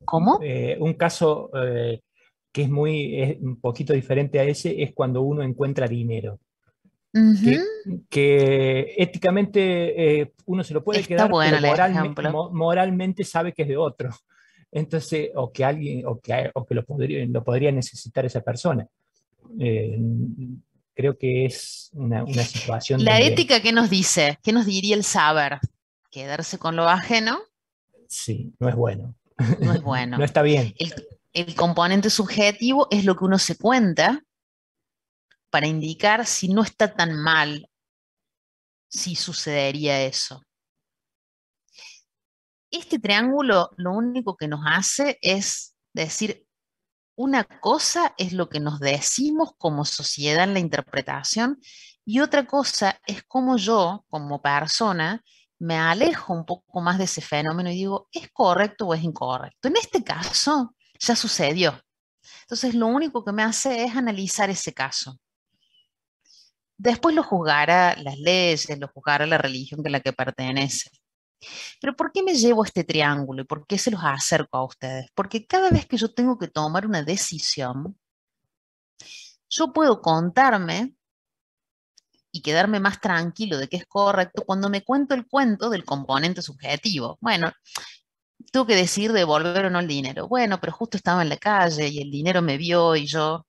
[SPEAKER 1] ¿Cómo?
[SPEAKER 3] Un caso que es un poquito diferente a ese es cuando uno encuentra dinero. Que éticamente uno se lo puede quedar, pero moralmente sabe que es de otro. Entonces, o que alguien, o que lo podría necesitar esa persona. Creo que es una situación.
[SPEAKER 1] La ética, ¿qué nos dice? ¿Qué nos diría el saber? ¿Quedarse con lo ajeno?
[SPEAKER 3] Sí, no es bueno.
[SPEAKER 1] No es bueno.
[SPEAKER 3] No está bien.
[SPEAKER 1] El componente subjetivo es lo que uno se cuenta para indicar si no está tan mal, si sucedería eso. Este triángulo lo único que nos hace es decir, una cosa es lo que nos decimos como sociedad en la interpretación y otra cosa es cómo yo, como persona, me alejo un poco más de ese fenómeno y digo, ¿es correcto o es incorrecto? En este caso, ya sucedió. Entonces, lo único que me hace es analizar ese caso. Después lo juzgará las leyes, lo juzgará la religión a la que pertenece. Pero ¿por qué me llevo este triángulo y por qué se los acerco a ustedes? Porque cada vez que yo tengo que tomar una decisión, yo puedo contarme y quedarme más tranquilo de que es correcto cuando me cuento el cuento del componente subjetivo. Bueno, tengo que decidir devolver o no el dinero. Bueno, pero justo estaba en la calle y el dinero me vio y yo...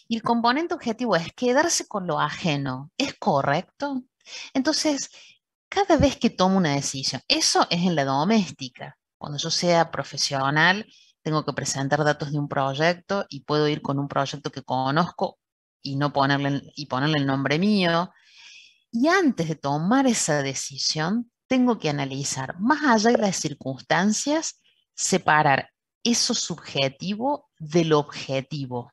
[SPEAKER 1] Y el componente objetivo es quedarse con lo ajeno. ¿Es correcto? Entonces, cada vez que tomo una decisión, eso es en la doméstica. Cuando yo sea profesional, tengo que presentar datos de un proyecto y puedo ir con un proyecto que conozco y no ponerle el nombre mío. Y antes de tomar esa decisión, tengo que analizar, más allá de las circunstancias, separar eso subjetivo de lo objetivo.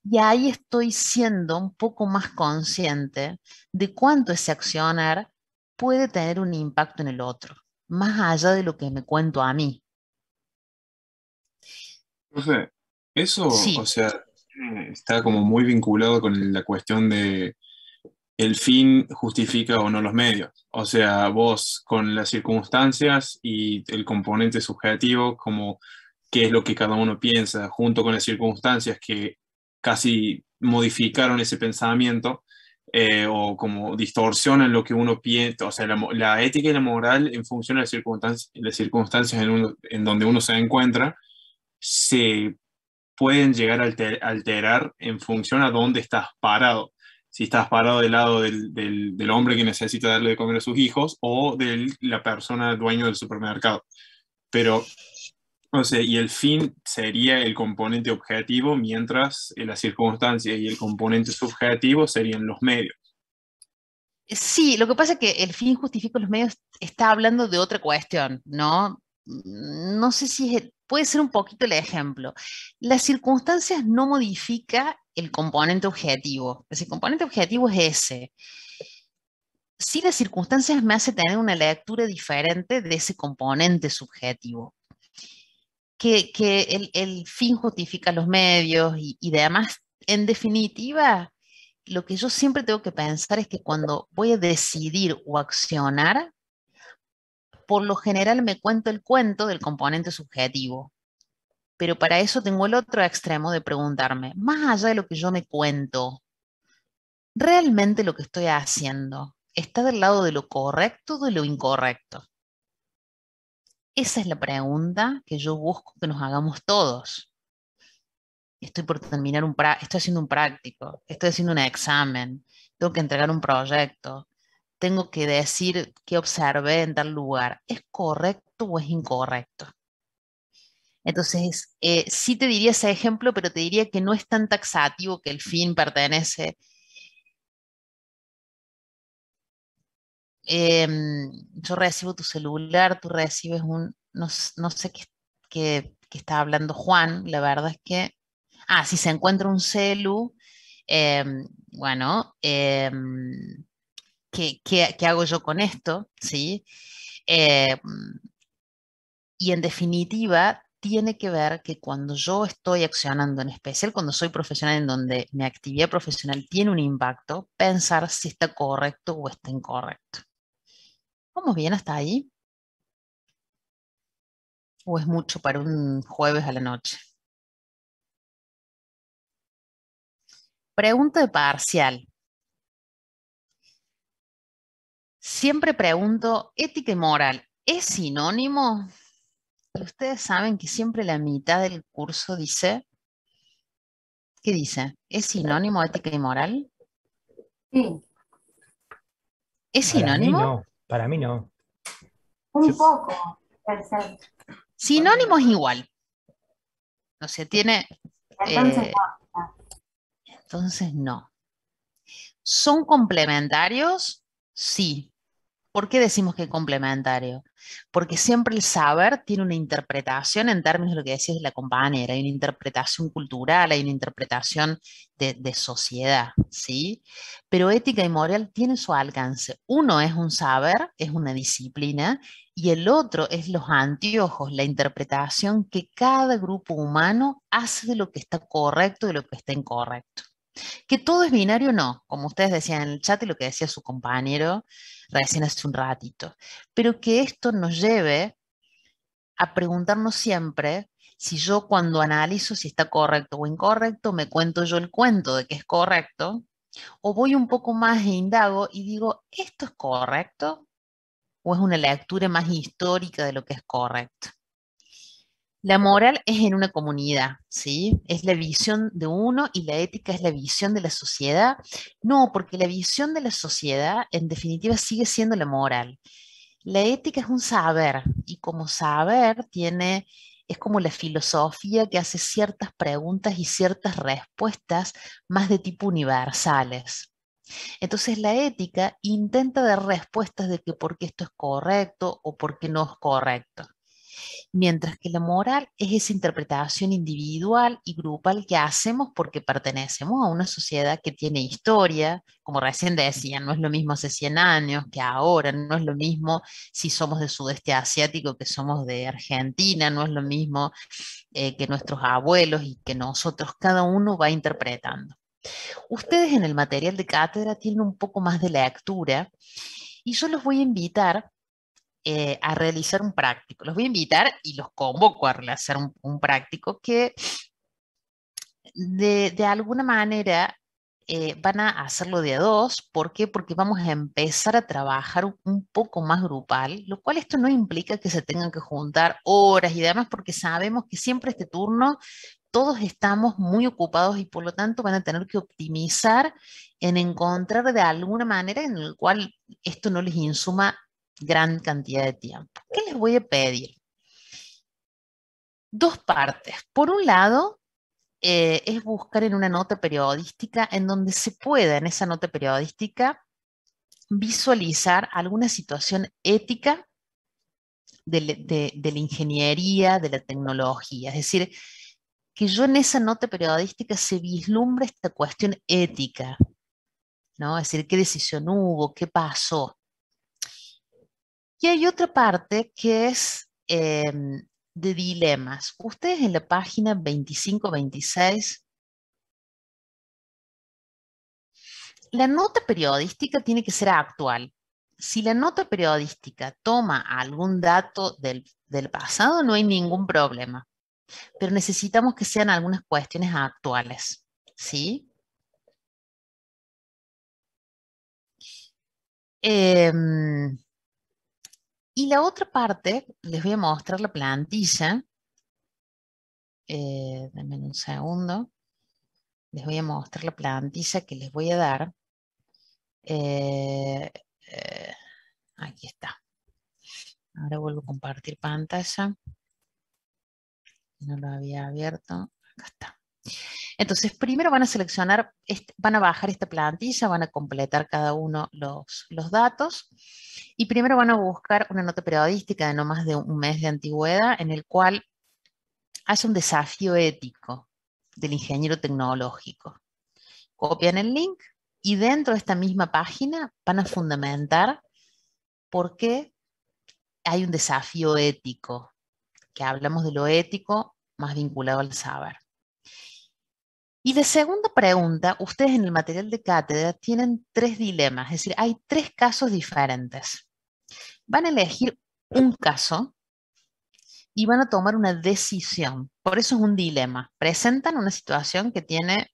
[SPEAKER 1] Y ahí estoy siendo un poco más consciente de cuánto ese accionar puede tener un impacto en el otro, más allá de lo que me cuento a mí.
[SPEAKER 10] Profe, eso, o
[SPEAKER 1] Sí,
[SPEAKER 10] sea, está como muy vinculado con la cuestión de el fin justifica o no los medios. O sea, vos con las circunstancias y el componente subjetivo, como qué es lo que cada uno piensa, junto con las circunstancias que casi modificaron ese pensamiento, o como distorsionan lo que uno piensa, o sea, la ética y la moral en función de las circunstancias en donde uno se encuentra, se pueden llegar a alterar en función a dónde estás parado. Si estás parado del lado del hombre que necesita darle de comer a sus hijos o de la persona dueño del supermercado. Pero, o sea, y el fin sería el componente objetivo, mientras las circunstancias y el componente subjetivo serían los medios.
[SPEAKER 1] sí, lo que pasa es que el fin justifica los medios está hablando de otra cuestión, ¿no? No sé si puede ser un poquito el ejemplo. Las circunstancias no modifica el componente objetivo. El componente objetivo es ese. Sí, las circunstancias me hace tener una lectura diferente de ese componente subjetivo. Que el fin justifica los medios y demás. En definitiva, lo que yo siempre tengo que pensar es que cuando voy a decidir o accionar, por lo general me cuento el cuento del componente subjetivo. Pero para eso tengo el otro extremo de preguntarme, más allá de lo que yo me cuento, ¿realmente lo que estoy haciendo está del lado de lo correcto o de lo incorrecto? Esa es la pregunta que yo busco que nos hagamos todos. Estoy por terminar estoy haciendo un práctico, estoy haciendo un examen, tengo que entregar un proyecto, tengo que decir qué observé en tal lugar. ¿Es correcto o es incorrecto? Entonces, sí te diría ese ejemplo, pero te diría que no es tan taxativo que el fin pertenece. Yo recibo tu celular, tú recibes no sé qué está hablando Juan, la verdad es que, si se encuentra un celu, bueno, ¿qué hago yo con esto? ¿Sí? Em, y en definitiva, tiene que ver que cuando yo estoy accionando, en especial cuando soy profesional en donde mi actividad profesional tiene un impacto, pensar si está correcto o está incorrecto. ¿Vamos bien hasta ahí? ¿O es mucho para un jueves a la noche? Pregunta de parcial. Siempre pregunto, ¿ética y moral es sinónimo? Y ustedes saben que siempre la mitad del curso dice, ¿qué dice? ¿Es sinónimo ética y moral?
[SPEAKER 8] Sí,
[SPEAKER 1] ¿Es
[SPEAKER 3] Para mí
[SPEAKER 1] sinónimo?
[SPEAKER 3] no, para mí no.
[SPEAKER 8] un poco, puede ser.
[SPEAKER 1] Sinónimo es igual. O sea, tiene...
[SPEAKER 8] Entonces,
[SPEAKER 1] eh, entonces no. ¿Son complementarios? Sí. ¿Por qué decimos que es complementario? Porque siempre el saber tiene una interpretación en términos de lo que decías de la compañera, hay una interpretación cultural, hay una interpretación de sociedad, ¿sí? Pero ética y moral tienen su alcance. Uno es un saber, es una disciplina, y el otro es los anteojos, la interpretación que cada grupo humano hace de lo que está correcto y de lo que está incorrecto. Que todo es binario, no, como ustedes decían en el chat y lo que decía su compañero recién hace un ratito, pero que esto nos lleve a preguntarnos siempre si yo cuando analizo si está correcto o incorrecto, me cuento yo el cuento de que es correcto, o voy un poco más e indago y digo, ¿esto es correcto? ¿O es una lectura más histórica de lo que es correcto? La moral es en una comunidad, ¿sí? Es la visión de uno y la ética es la visión de la sociedad. No, porque la visión de la sociedad en definitiva sigue siendo la moral. La ética es un saber y como saber es como la filosofía que hace ciertas preguntas y ciertas respuestas más de tipo universales. Entonces la ética intenta dar respuestas de que por qué esto es correcto o por qué no es correcto. Mientras que la moral es esa interpretación individual y grupal que hacemos porque pertenecemos a una sociedad que tiene historia, como recién decían, no es lo mismo hace 100 años que ahora, no es lo mismo si somos de sudeste asiático que somos de Argentina, no es lo mismo que nuestros abuelos y que nosotros, cada uno va interpretando. Ustedes en el material de cátedra tienen un poco más de lectura y yo los voy a invitar a realizar un práctico. Los voy a invitar y los convoco a realizar un práctico que de alguna manera van a hacerlo de a dos. ¿Por qué? Porque vamos a empezar a trabajar un poco más grupal, lo cual esto no implica que se tengan que juntar horas y demás, porque sabemos que siempre este turno todos estamos muy ocupados y por lo tanto van a tener que optimizar en encontrar de alguna manera en el cual esto no les insuma gran cantidad de tiempo. ¿Qué les voy a pedir? Dos partes. Por un lado, es buscar en una nota periodística en donde se pueda en esa nota periodística visualizar alguna situación ética de la ingeniería, de la tecnología. Es decir, que yo en esa nota periodística se vislumbre esta cuestión ética, ¿no? Es decir, qué decisión hubo, qué pasó. Y hay otra parte que es de dilemas. Ustedes en la página 25-26, la nota periodística tiene que ser actual. Si la nota periodística toma algún dato del pasado, no hay ningún problema. Pero necesitamos que sean algunas cuestiones actuales, ¿sí? Y la otra parte, les voy a mostrar la plantilla. Denme un segundo. Les voy a mostrar la plantilla que les voy a dar. Aquí está. Ahora vuelvo a compartir pantalla. No lo había abierto. Acá está. Entonces, primero van a seleccionar, van a bajar esta plantilla, van a completar cada uno los datos y primero van a buscar una nota periodística de no más de un mes de antigüedad en el cual haya un desafío ético del ingeniero tecnológico. Copian el link y dentro de esta misma página van a fundamentar por qué hay un desafío ético, que hablamos de lo ético más vinculado al saber. Y la segunda pregunta, ustedes en el material de cátedra tienen 3 dilemas, es decir, hay 3 casos diferentes. Van a elegir un caso y van a tomar una decisión. Por eso es un dilema. Presentan una situación que tiene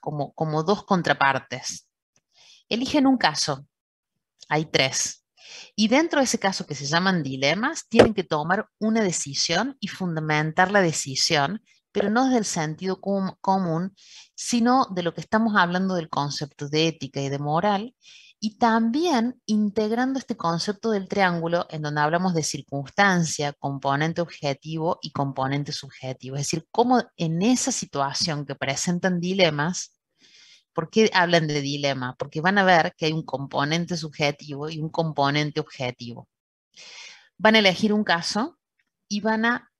[SPEAKER 1] como 2 contrapartes. Eligen un caso. Hay 3. Y dentro de ese caso que se llaman dilemas, tienen que tomar una decisión y fundamentar la decisión, pero no desde el sentido común, sino de lo que estamos hablando del concepto de ética y de moral, y también integrando este concepto del triángulo en donde hablamos de circunstancia, componente objetivo y componente subjetivo. Es decir, cómo en esa situación que presentan dilemas, ¿Por qué hablan de dilema? Porque van a ver que hay un componente subjetivo y un componente objetivo. Van a elegir un caso y van a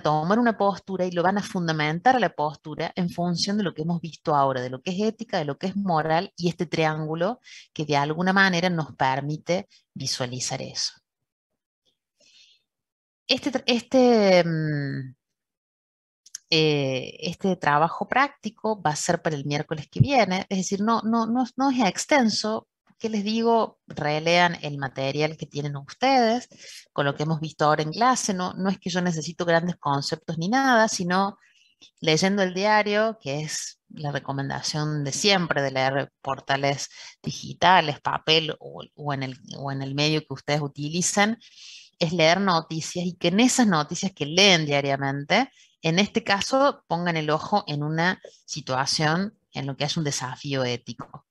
[SPEAKER 1] tomar una postura y lo van a fundamentar a la postura en función de lo que hemos visto ahora, de lo que es ética, de lo que es moral y este triángulo que de alguna manera nos permite visualizar eso. Este trabajo práctico va a ser para el miércoles que viene, es decir, no es extenso. ¿Qué les digo? Relean el material que tienen ustedes, con lo que hemos visto ahora en clase. No es que yo necesito grandes conceptos ni nada, sino leyendo el diario, que es la recomendación de siempre de leer portales digitales, papel o en el medio que ustedes utilicen, es leer noticias y que en esas noticias que leen diariamente, en este caso pongan el ojo en una situación en lo que es un desafío ético.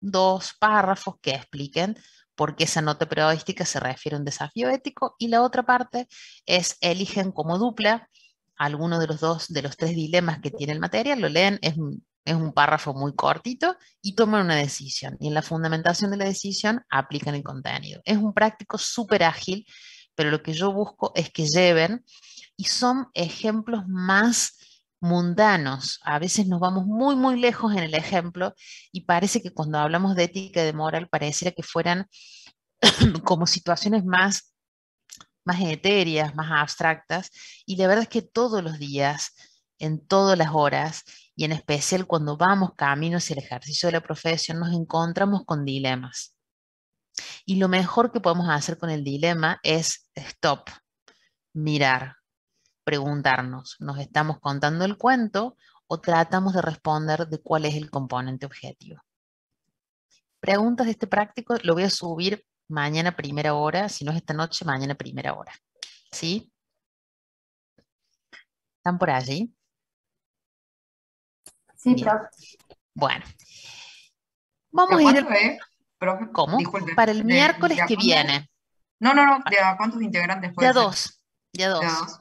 [SPEAKER 1] 2 párrafos que expliquen por qué esa nota periodística se refiere a un desafío ético, y la otra parte es eligen como dupla alguno de los 3 dilemas que tiene el material, lo leen, es un párrafo muy cortito y toman una decisión. Y en la fundamentación de la decisión aplican el contenido. Es un práctico súper ágil, pero lo que yo busco es que lleven, y son ejemplos más mundanos. A veces nos vamos muy, muy lejos en el ejemplo y parece que cuando hablamos de ética y de moral pareciera que fueran como situaciones más etéreas, más abstractas, y la verdad es que todos los días, en todas las horas, y en especial cuando vamos camino hacia el ejercicio de la profesión, nos encontramos con dilemas. Y lo mejor que podemos hacer con el dilema es stop, mirar, preguntarnos, ¿nos estamos contando el cuento o tratamos de responder de cuál es el componente objetivo? Preguntas de este práctico lo voy a subir mañana a primera hora, si no es esta noche, mañana a primera hora. ¿Sí? ¿Están por allí?
[SPEAKER 8] Sí,
[SPEAKER 1] bien.
[SPEAKER 8] profe.
[SPEAKER 1] Bueno. Vamos a ir...
[SPEAKER 9] profe?
[SPEAKER 1] ¿Cómo?
[SPEAKER 9] Disculpe.
[SPEAKER 1] Para el miércoles que viene.
[SPEAKER 9] No. ¿De a cuántos integrantes puede
[SPEAKER 1] De a
[SPEAKER 9] ser?
[SPEAKER 1] De a dos.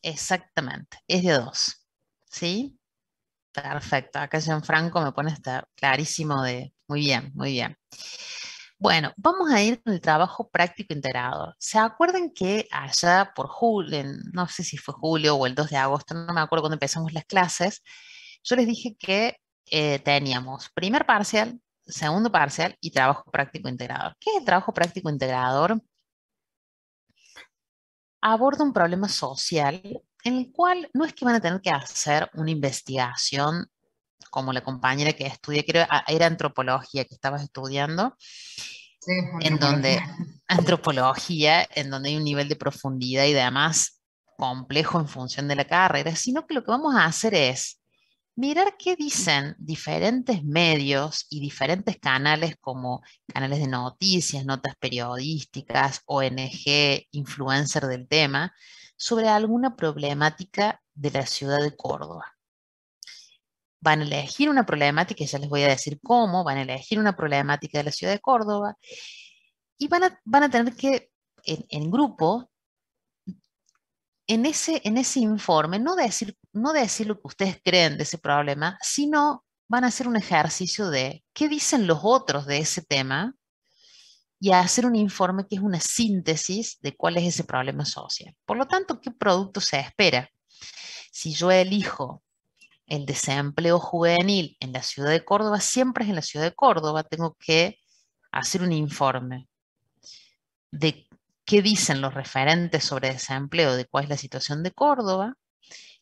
[SPEAKER 1] Exactamente. Es de a 2. ¿Sí? Perfecto. Acá Gianfranco me pone hasta clarísimo de... Muy bien, muy bien. Bueno, vamos a ir con el trabajo práctico integrador. ¿Se acuerdan que allá por julio, no sé si fue julio o el 2 de agosto, no me acuerdo cuando empezamos las clases, yo les dije que teníamos primer parcial, segundo parcial y trabajo práctico integrador? ¿Qué es el trabajo práctico integrador? Aborda un problema social en el cual no es que van a tener que hacer una investigación como la compañera que estudia, creo era antropología que estabas estudiando,
[SPEAKER 9] sí,
[SPEAKER 1] antropología, en donde hay un nivel de profundidad y demás complejo en función de la carrera, sino que lo que vamos a hacer es mirar qué dicen diferentes medios y diferentes canales como canales de noticias, notas periodísticas, ONG, influencer del tema, sobre alguna problemática de la ciudad de Córdoba. Van a elegir una problemática, y ya les voy a decir cómo, van a elegir una problemática de la ciudad de Córdoba y van a tener que, en grupo, en ese informe, no decir lo que ustedes creen de ese problema, sino van a hacer un ejercicio de qué dicen los otros de ese tema y a hacer un informe que es una síntesis de cuál es ese problema social. Por lo tanto, ¿qué producto se espera? Si yo elijo el desempleo juvenil en la ciudad de Córdoba, siempre es en la ciudad de Córdoba, tengo que hacer un informe de qué dicen los referentes sobre desempleo, de cuál es la situación de Córdoba,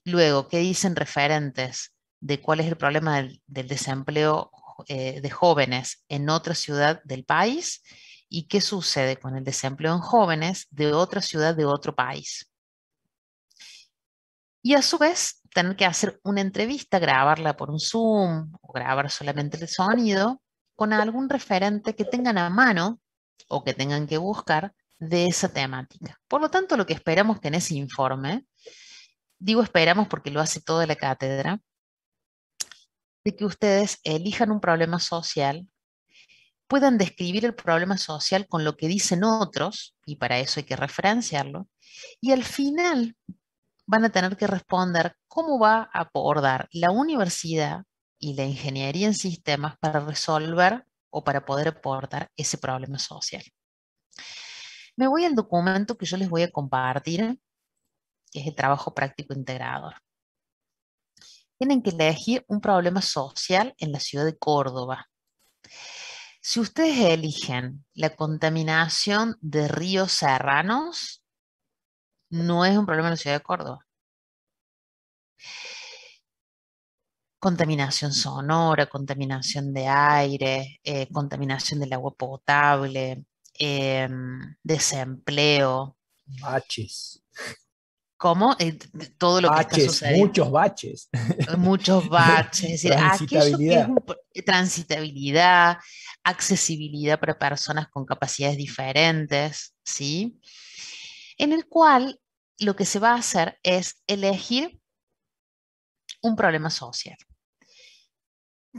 [SPEAKER 1] luego qué dicen referentes de cuál es el problema del desempleo de jóvenes en otra ciudad del país y qué sucede con el desempleo en jóvenes de otra ciudad de otro país. Y a su vez, tener que hacer una entrevista, grabarla por un Zoom o grabar solamente el sonido con algún referente que tengan a mano o que tengan que buscar de esa temática. Por lo tanto, lo que esperamos que en ese informe, digo esperamos porque lo hace toda la cátedra, de que ustedes elijan un problema social, puedan describir el problema social con lo que dicen otros, y para eso hay que referenciarlo, y al final van a tener que responder cómo va a abordar la universidad y la ingeniería en sistemas para resolver o para poder aportar ese problema social. Me voy al documento que yo les voy a compartir, que es el trabajo práctico integrador. Tienen que elegir un problema social en la ciudad de Córdoba. Si ustedes eligen la contaminación de ríos serranos, no es un problema en la ciudad de Córdoba. Contaminación sonora, contaminación de aire, contaminación del agua potable, desempleo.
[SPEAKER 3] Baches.
[SPEAKER 1] ¿Cómo? Todo lo que está sucediendo.
[SPEAKER 3] Muchos baches.
[SPEAKER 1] Muchos baches. Es decir, aquello que es transitabilidad, accesibilidad para personas con capacidades diferentes, ¿sí? En el cual lo que se va a hacer es elegir un problema social.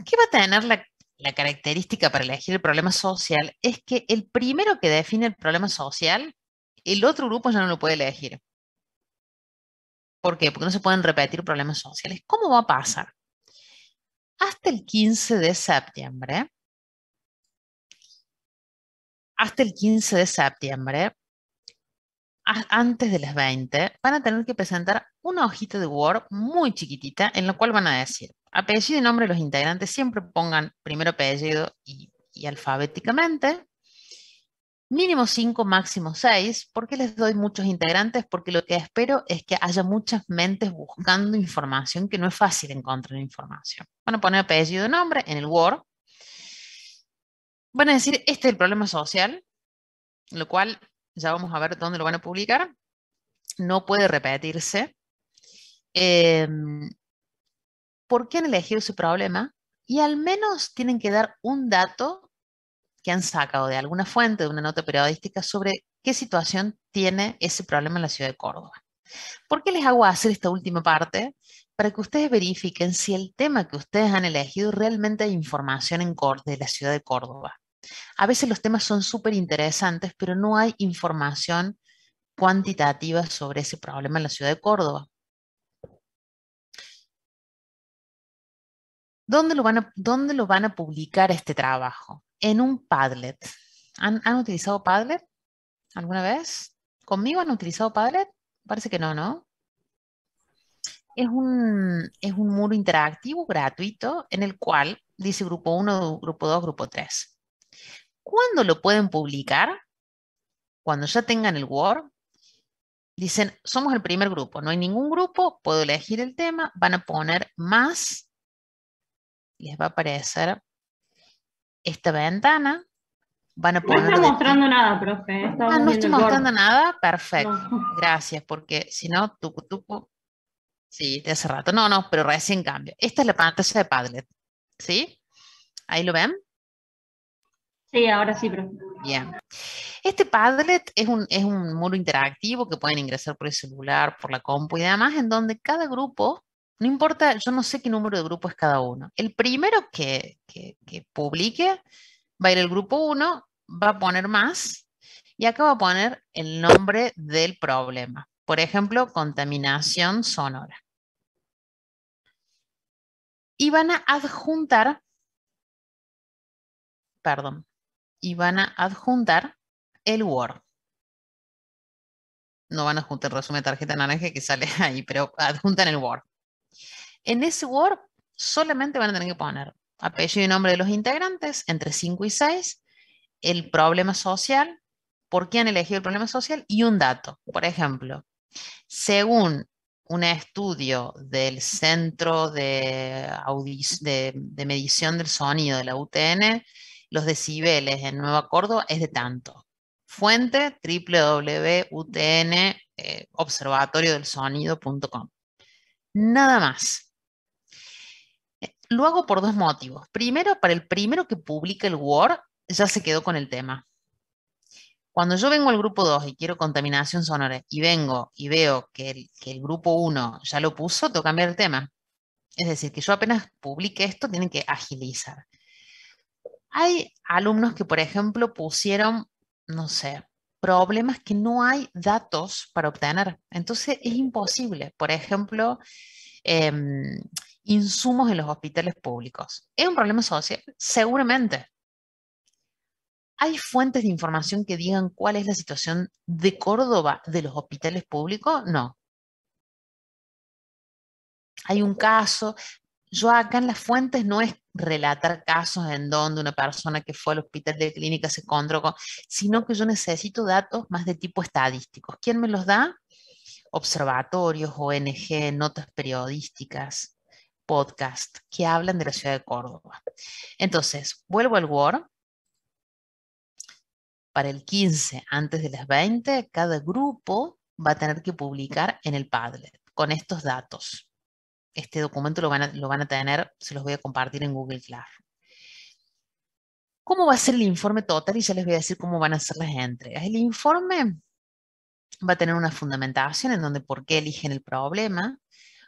[SPEAKER 1] ¿Qué va a tener la característica para elegir el problema social? Es que el primero que define el problema social, el otro grupo ya no lo puede elegir. ¿Por qué? Porque no se pueden repetir problemas sociales. ¿Cómo va a pasar? Hasta el 15 de septiembre, antes de las 20, van a tener que presentar una hojita de Word muy chiquitita en la cual van a decir apellido y nombre de los integrantes. Siempre pongan primero apellido y alfabéticamente. Mínimo 5, máximo 6. ¿Por qué les doy muchos integrantes? Porque lo que espero es que haya muchas mentes buscando información, que no es fácil encontrar información. Van a poner apellido y nombre en el Word. Van a decir, este es el problema social, lo cual ya vamos a ver dónde lo van a publicar. No puede repetirse. ¿Por qué han elegido ese problema? Y al menos tienen que dar un dato que han sacado de alguna fuente, de una nota periodística, sobre qué situación tiene ese problema en la ciudad de Córdoba. ¿Por qué les hago hacer esta última parte? Para que ustedes verifiquen si el tema que ustedes han elegido realmente hay información de la ciudad de Córdoba. A veces los temas son súper interesantes, pero no hay información cuantitativa sobre ese problema en la ciudad de Córdoba. ¿Dónde lo van a publicar este trabajo? En un Padlet. ¿Han utilizado Padlet alguna vez? ¿Conmigo han utilizado Padlet? Parece que no, ¿no? Es un muro interactivo gratuito en el cual dice grupo 1, grupo 2, grupo 3. ¿Cuándo lo pueden publicar? Cuando ya tengan el Word. Dicen, somos el primer grupo, no hay ningún grupo, puedo elegir el tema, van a poner más. Les va a aparecer esta ventana. Van a poner
[SPEAKER 7] no está mostrando nada, profe.
[SPEAKER 1] No estoy mostrando nada. Perfecto. No. Gracias, porque si no, sí, de hace rato. No, pero recién cambio. Esta es la pantalla de Padlet. ¿Sí? ¿Ahí lo ven?
[SPEAKER 7] Sí, ahora sí, profe.
[SPEAKER 1] Bien. Este Padlet es un muro interactivo que pueden ingresar por el celular, por la compu y demás, en donde cada grupo, no importa, yo no sé qué número de grupo es cada uno. El primero que publique va a ir el grupo 1, va a poner más y acá va a poner el nombre del problema. Por ejemplo, contaminación sonora. Y van a adjuntar, el Word. No van a adjuntar el resumen de tarjeta naranja que sale ahí, pero adjuntan el Word. En ese Word solamente van a tener que poner apellido y nombre de los integrantes, entre 5 y 6, el problema social, por qué han elegido el problema social y un dato. Por ejemplo, según un estudio del Centro de Medición del Sonido de la UTN, los decibeles en Nueva Córdoba es de tanto. Fuente www.utnobservatoriodelsonido.com. Nada más. Lo hago por dos motivos. Primero, para el primero que publica el Word, ya se quedó con el tema. Cuando yo vengo al grupo 2 y quiero contaminación sonora y vengo y veo que el grupo 1 ya lo puso, tengo que cambiar el tema. Es decir, que yo apenas publique esto, tienen que agilizar. Hay alumnos que, por ejemplo, pusieron, no sé, problemas que no hay datos para obtener. Entonces es imposible. Por ejemplo, Insumos en los hospitales públicos. ¿Es un problema social? Seguramente. ¿Hay fuentes de información que digan cuál es la situación de Córdoba de los hospitales públicos? No. Hay un caso. Yo acá en las fuentes no es relatar casos en donde una persona que fue al hospital de clínica se encontró con, sino que yo necesito datos más de tipo estadísticos. ¿Quién me los da? Observatorios, ONG, notas periodísticas, podcast que hablan de la ciudad de Córdoba. Entonces, vuelvo al Word. Para el 15, antes de las 20, cada grupo va a tener que publicar en el Padlet con estos datos. Este documento lo van a tener, se los voy a compartir en Google Classroom. ¿Cómo va a ser el informe total? Y ya les voy a decir cómo van a ser las entregas. El informe va a tener una fundamentación en donde por qué eligen el problema,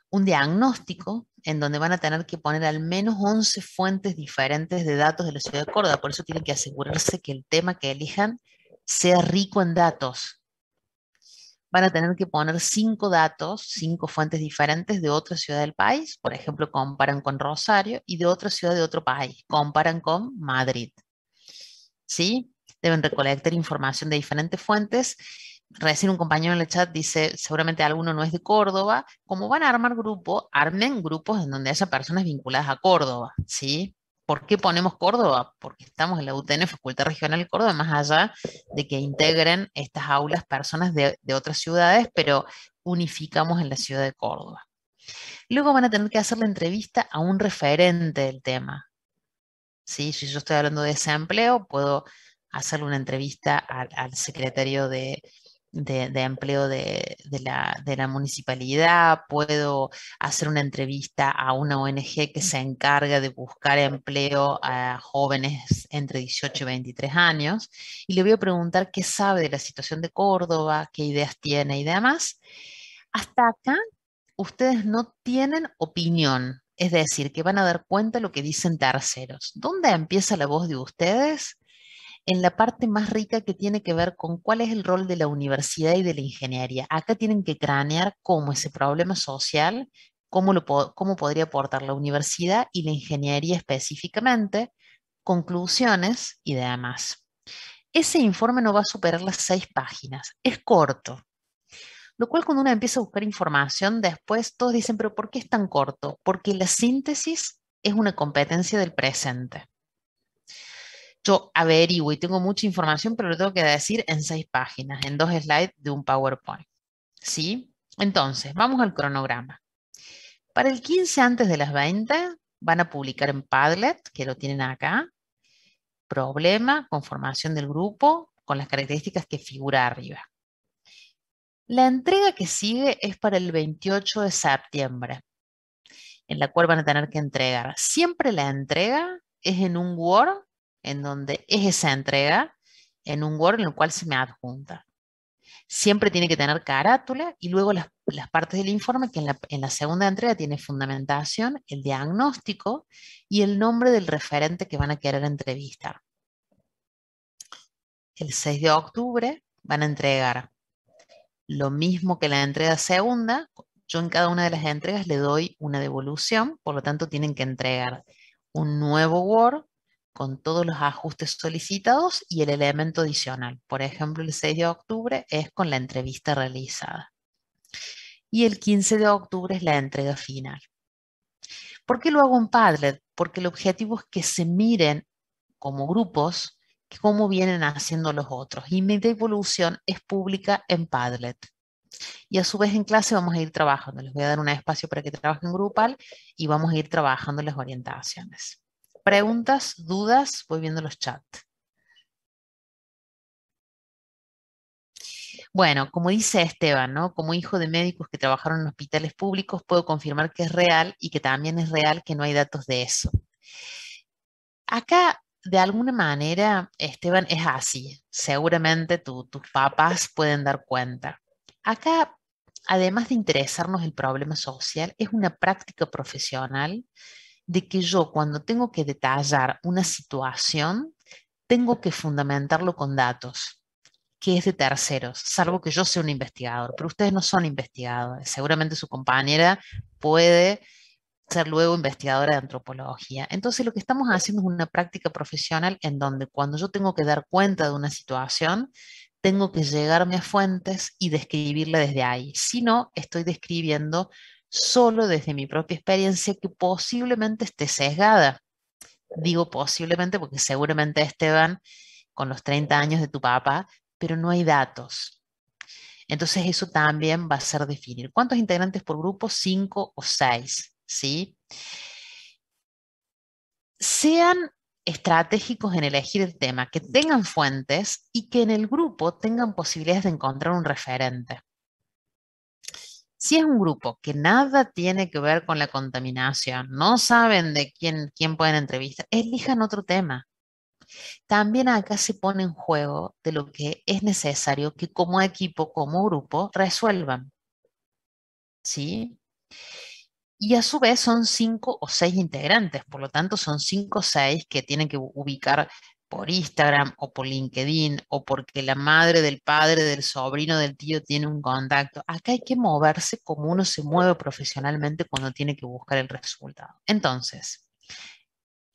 [SPEAKER 1] un diagnóstico en donde van a tener que poner al menos 11 fuentes diferentes de datos de la ciudad de Córdoba. Por eso tienen que asegurarse que el tema que elijan sea rico en datos. Van a tener que poner 5 datos, 5 fuentes diferentes de otra ciudad del país. Por ejemplo, comparan con Rosario, y de otra ciudad de otro país. Comparan con Madrid. ¿Sí? Deben recolectar información de diferentes fuentes. Recién un compañero en el chat dice, seguramente alguno no es de Córdoba. Como van a armar grupo, armen grupos en donde haya personas vinculadas a Córdoba, ¿sí? ¿Por qué ponemos Córdoba? Porque estamos en la UTN, Facultad Regional de Córdoba, más allá de que integren estas aulas personas de otras ciudades, pero unificamos en la ciudad de Córdoba. Luego van a tener que hacer la entrevista a un referente del tema. ¿Sí? Si yo estoy hablando de desempleo, puedo hacerle una entrevista al secretario de empleo de la municipalidad, puedo hacer una entrevista a una ONG que se encarga de buscar empleo a jóvenes entre 18 y 23 años, y le voy a preguntar qué sabe de la situación de Córdoba, qué ideas tiene y demás. Hasta acá, ustedes no tienen opinión. Es decir, que van a dar cuenta de lo que dicen terceros. ¿Dónde empieza la voz de ustedes? En la parte más rica que tiene que ver con cuál es el rol de la universidad y de la ingeniería. Acá tienen que cranear cómo ese problema social, cómo podría aportar la universidad y la ingeniería específicamente, conclusiones y demás. Ese informe no va a superar las 6 páginas. Es corto. Lo cual cuando uno empieza a buscar información, después todos dicen, pero ¿por qué es tan corto? Porque la síntesis es una competencia del presente. Yo averiguo y tengo mucha información, pero lo tengo que decir en 6 páginas, en 2 slides de un PowerPoint. ¿Sí? Entonces, vamos al cronograma. Para el 15 antes de las 20, van a publicar en Padlet, que lo tienen acá, problema, conformación del grupo, con las características que figura arriba. La entrega que sigue es para el 28 de septiembre, en la cual van a tener que entregar. Siempre la entrega es en un Word, en donde es esa entrega, en un Word en el cual se me adjunta. Siempre tiene que tener carátula y luego las partes del informe, que en la segunda entrega tiene fundamentación, el diagnóstico y el nombre del referente que van a querer entrevistar. El 6 de octubre van a entregar lo mismo que la entrega segunda. Yo en cada una de las entregas le doy una devolución, por lo tanto tienen que entregar un nuevo Word con todos los ajustes solicitados y el elemento adicional. Por ejemplo, el 6 de octubre es con la entrevista realizada. Y el 15 de octubre es la entrega final. ¿Por qué lo hago en Padlet? Porque el objetivo es que se miren como grupos cómo vienen haciendo los otros. Y mi devolución es pública en Padlet. Y a su vez en clase vamos a ir trabajando. Les voy a dar un espacio para que trabajen grupal y vamos a ir trabajando las orientaciones. Preguntas, dudas, voy viendo los chats. Bueno, como dice Esteban, ¿no? Como hijo de médicos que trabajaron en hospitales públicos, puedo confirmar que es real y que también es real que no hay datos de eso. Acá, de alguna manera, Esteban, es así. Seguramente tus papás pueden dar cuenta. Acá, además de interesarnos el problema social, es una práctica profesional de que yo, cuando tengo que detallar una situación, tengo que fundamentarlo con datos, que es de terceros, salvo que yo sea un investigador, pero ustedes no son investigadores. Seguramente su compañera puede ser luego investigadora de antropología. Entonces lo que estamos haciendo es una práctica profesional en donde cuando yo tengo que dar cuenta de una situación, tengo que llegarme a fuentes y describirla desde ahí. Si no, estoy describiendo solo desde mi propia experiencia que posiblemente esté sesgada. Digo posiblemente porque seguramente Esteban, con los 30 años de tu papá, pero no hay datos. Entonces eso también va a ser definir. ¿Cuántos integrantes por grupo? 5 o 6, ¿sí? Sean estratégicos en elegir el tema, que tengan fuentes y que en el grupo tengan posibilidades de encontrar un referente. Si es un grupo que nada tiene que ver con la contaminación, no saben de quién pueden entrevistar, elijan otro tema. También acá se pone en juego de lo que es necesario que como equipo, como grupo, resuelvan. ¿Sí? Y a su vez son 5 o 6 integrantes, por lo tanto son 5 o 6 que tienen que ubicar por Instagram o por LinkedIn o porque la madre del padre, del sobrino, del tío tiene un contacto. Acá hay que moverse como uno se mueve profesionalmente cuando tiene que buscar el resultado. Entonces,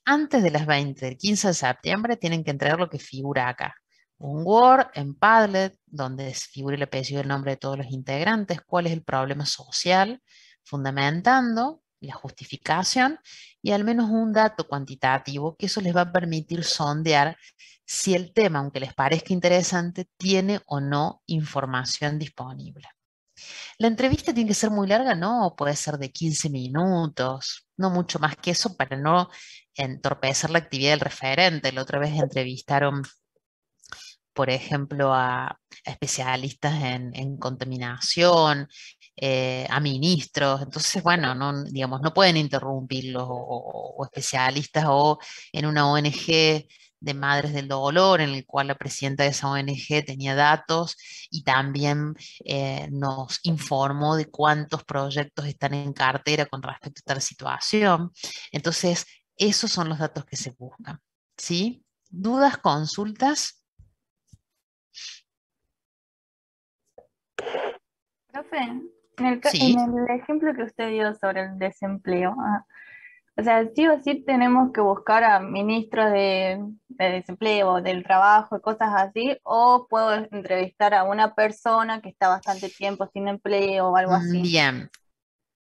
[SPEAKER 1] antes de las 20 del 15 de septiembre tienen que entregar lo que figura acá. Un Word en Padlet, donde figure el apellido y el nombre de todos los integrantes, cuál es el problema social, fundamentando la justificación y al menos un dato cuantitativo que eso les va a permitir sondear si el tema, aunque les parezca interesante, tiene o no información disponible. ¿La entrevista tiene que ser muy larga? No, puede ser de 15 minutos, no mucho más que eso para no entorpecer la actividad del referente. La otra vez entrevistaron, por ejemplo, a especialistas en contaminación, a ministros. Entonces, bueno, no, digamos, no pueden interrumpirlos o especialistas o en una ONG de Madres del Dolor, en el cual la presidenta de esa ONG tenía datos y también nos informó de cuántos proyectos están en cartera con respecto a esta situación. Entonces, esos son los datos que se buscan. ¿Sí? ¿Dudas, consultas?
[SPEAKER 8] Profe, en
[SPEAKER 1] Sí.
[SPEAKER 8] el ejemplo que usted dio sobre el desempleo, o sea, sí o sí tenemos que buscar a ministros de desempleo, del trabajo y cosas así, o puedo entrevistar a una persona que está bastante tiempo sin empleo o algo así.
[SPEAKER 1] Bien.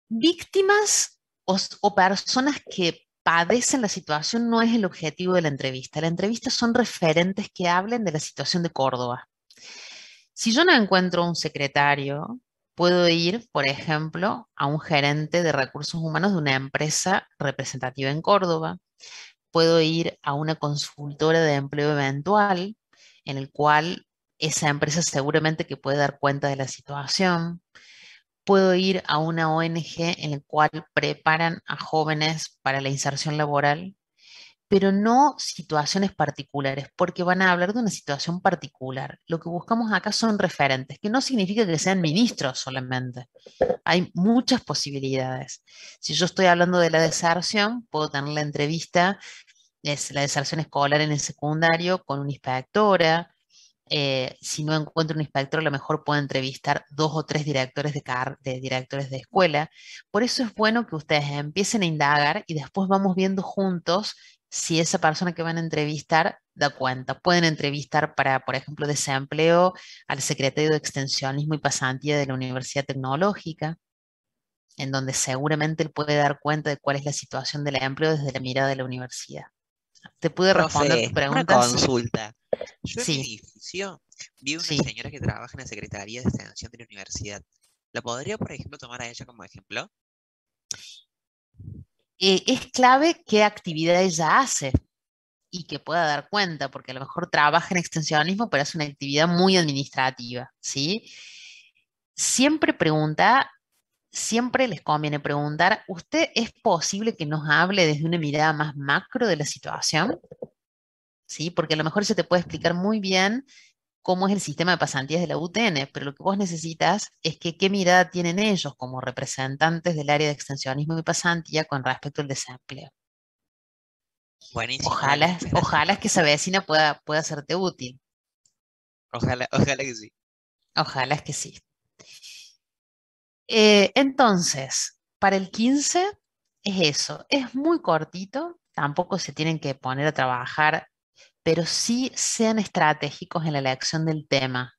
[SPEAKER 1] Víctimas o personas que padecen la situación no es el objetivo de la entrevista. La entrevista son referentes que hablen de la situación de Córdoba. Si yo no encuentro un secretario, puedo ir, por ejemplo, a un gerente de recursos humanos de una empresa representativa en Córdoba. Puedo ir a una consultora de empleo eventual, en el cual esa empresa seguramente que puede dar cuenta de la situación. Puedo ir a una ONG en la cual preparan a jóvenes para la inserción laboral, pero no situaciones particulares, porque van a hablar de una situación particular. Lo que buscamos acá son referentes, que no significa que sean ministros solamente. Hay muchas posibilidades. Si yo estoy hablando de la deserción, puedo tener la entrevista, es la deserción escolar en el secundario, con una inspectora. Si no encuentro un inspector, a lo mejor puedo entrevistar 2 o 3 directores de directores de escuela. Por eso es bueno que ustedes empiecen a indagar y después vamos viendo juntos si esa persona que van a entrevistar da cuenta. Pueden entrevistar para, por ejemplo, desempleo al secretario de Extensionismo y Pasantía de la Universidad Tecnológica, en donde seguramente él puede dar cuenta de cuál es la situación del empleo desde la mirada de la universidad. ¿Te pude responder tu
[SPEAKER 2] Profe, una
[SPEAKER 1] pregunta?
[SPEAKER 2] consulta. Yo en mi
[SPEAKER 1] Sí,
[SPEAKER 2] edificio vi una
[SPEAKER 1] sí.
[SPEAKER 2] señora que trabaja en la Secretaría de Extensión de la universidad. ¿La podría, por ejemplo, tomar a ella como ejemplo?
[SPEAKER 1] Es clave qué actividad ella hace y que pueda dar cuenta, porque a lo mejor trabaja en extensionismo, pero es una actividad muy administrativa, ¿sí? Siempre pregunta, siempre les conviene preguntar, ¿usted es posible que nos hable desde una mirada más macro de la situación? ¿Sí? Porque a lo mejor se te puede explicar muy bien cómo es el sistema de pasantías de la UTN, pero lo que vos necesitas es que qué mirada tienen ellos como representantes del área de extensionismo y pasantía con respecto al desempleo.
[SPEAKER 2] Buenísimo, dale,
[SPEAKER 1] Ojalá,
[SPEAKER 2] muchas gracias,
[SPEAKER 1] ojalá que
[SPEAKER 2] profe.
[SPEAKER 1] esa vecina pueda serte útil.
[SPEAKER 2] Ojalá que sí.
[SPEAKER 1] Ojalá es que sí. Entonces, para el 15 es eso, es muy cortito, tampoco se tienen que poner a trabajar, pero sí sean estratégicos en la elección del tema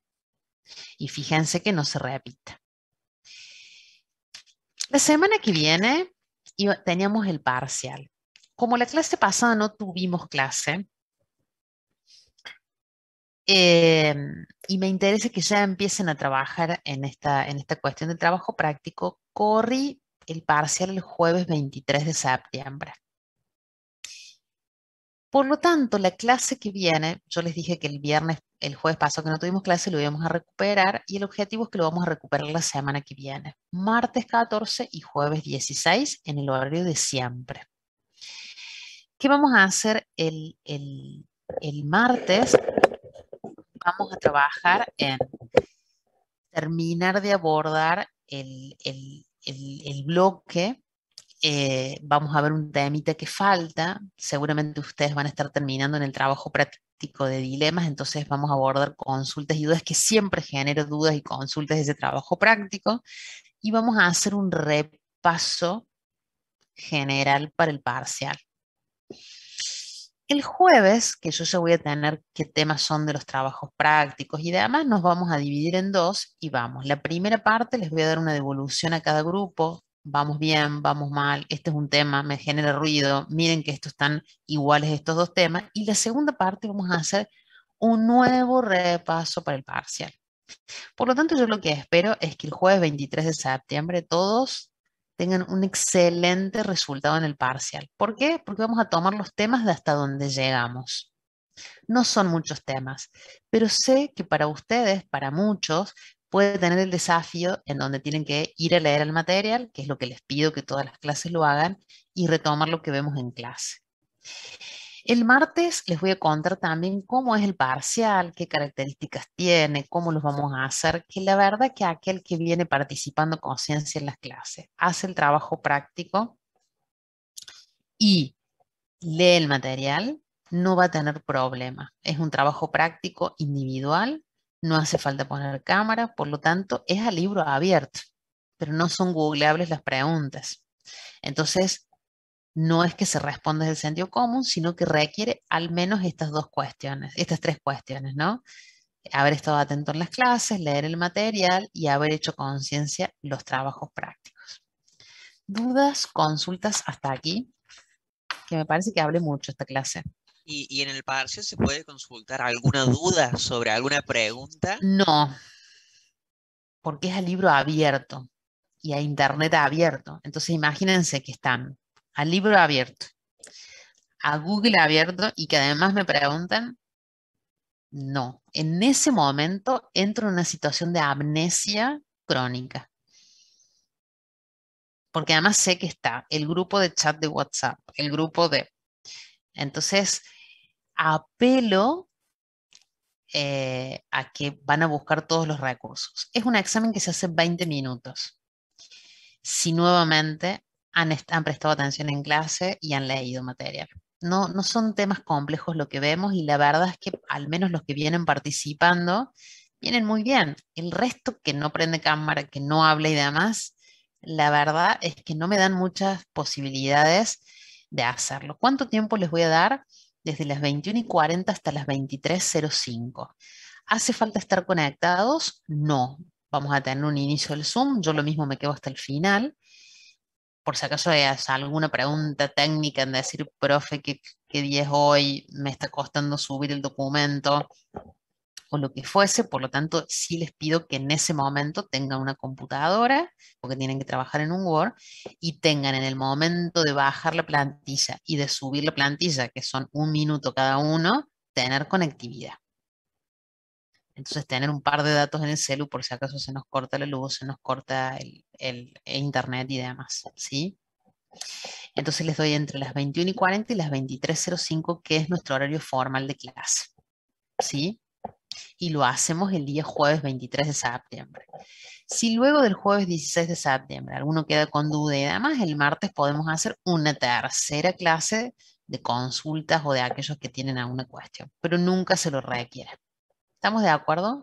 [SPEAKER 1] y fíjense que no se repita. La semana que viene teníamos el parcial. Como la clase pasada no tuvimos clase, y me interesa que ya empiecen a trabajar en esta cuestión de trabajo práctico, corrí el parcial el jueves 23 de septiembre. Por lo tanto, la clase que viene, yo les dije que el jueves pasado que no tuvimos clase, lo íbamos a recuperar y el objetivo es que lo vamos a recuperar la semana que viene, martes 14 y jueves 16 en el horario de siempre. ¿Qué vamos a hacer el martes? Vamos a trabajar en terminar de abordar el bloque. Vamos a ver un temita que falta. Seguramente ustedes van a estar terminando en el trabajo práctico de dilemas, entonces vamos a abordar consultas y dudas, que siempre genero dudas y consultas de ese trabajo práctico, y vamos a hacer un repaso general para el parcial. El jueves, que yo ya voy a tener qué temas son de los trabajos prácticos y demás, nos vamos a dividir en dos y vamos. La primera parte les voy a dar una devolución a cada grupo. Vamos bien, vamos mal, este es un tema, me genera ruido, miren que estos están iguales estos dos temas. Y la segunda parte vamos a hacer un nuevo repaso para el parcial. Por lo tanto, yo lo que espero es que el jueves 23 de septiembre todos tengan un excelente resultado en el parcial. ¿Por qué? Porque vamos a tomar los temas de hasta donde llegamos. No son muchos temas, pero sé que para ustedes, para muchos, puede tener el desafío en donde tienen que ir a leer el material, que es lo que les pido que todas las clases lo hagan, y retomar lo que vemos en clase. El martes les voy a contar también cómo es el parcial, qué características tiene, cómo los vamos a hacer, que la verdad que aquel que viene participando con conciencia en las clases, hace el trabajo práctico y lee el material, no va a tener problema. Es un trabajo práctico individual, no hace falta poner cámara, por lo tanto es a libro abierto, pero no son googleables las preguntas. Entonces, no es que se responda desde el sentido común, sino que requiere al menos estas tres cuestiones, ¿no? Haber estado atento en las clases, leer el material y haber hecho conciencia los trabajos prácticos. ¿Dudas, consultas hasta aquí? Que me parece que hablé mucho esta clase.
[SPEAKER 2] ¿Y en el parcial se puede consultar alguna duda sobre alguna pregunta?
[SPEAKER 1] No, porque es a libro abierto y a internet abierto. Entonces imagínense que están al libro abierto, a Google abierto y que además me preguntan. No, en ese momento entro en una situación de amnesia crónica. Porque además sé que está el grupo de chat de WhatsApp, el grupo de... Entonces, apelo a que van a buscar todos los recursos. Es un examen que se hace en 20 minutos. Si nuevamente han prestado atención en clase y han leído material. No son temas complejos lo que vemos y la verdad es que al menos los que vienen participando vienen muy bien. El resto que no prende cámara, que no habla y demás, la verdad es que no me dan muchas posibilidades de hacerlo. ¿Cuánto tiempo les voy a dar? Desde las 21:40 hasta las 23:05. ¿Hace falta estar conectados? No. Vamos a tener un inicio del Zoom. Yo lo mismo me quedo hasta el final. Por si acaso hay alguna pregunta técnica en decir, profe, ¿qué día es hoy? Me está costando subir el documento o lo que fuese. Por lo tanto, sí les pido que en ese momento tengan una computadora, porque tienen que trabajar en un Word, y tengan en el momento de bajar la plantilla y de subir la plantilla, que son 1 minuto cada uno, tener conectividad. Entonces, tener un par de datos en el celu por si acaso se nos corta la luz, se nos corta el internet y demás, ¿sí? Entonces les doy entre las 21:40 y las 23:05, que es nuestro horario formal de clase, ¿sí? Y lo hacemos el día jueves 23 de septiembre. Si luego del jueves 16 de septiembre alguno queda con duda y demás, el martes podemos hacer una tercera clase de consultas o de aquellos que tienen alguna cuestión, pero nunca se lo requiere. ¿Estamos de acuerdo?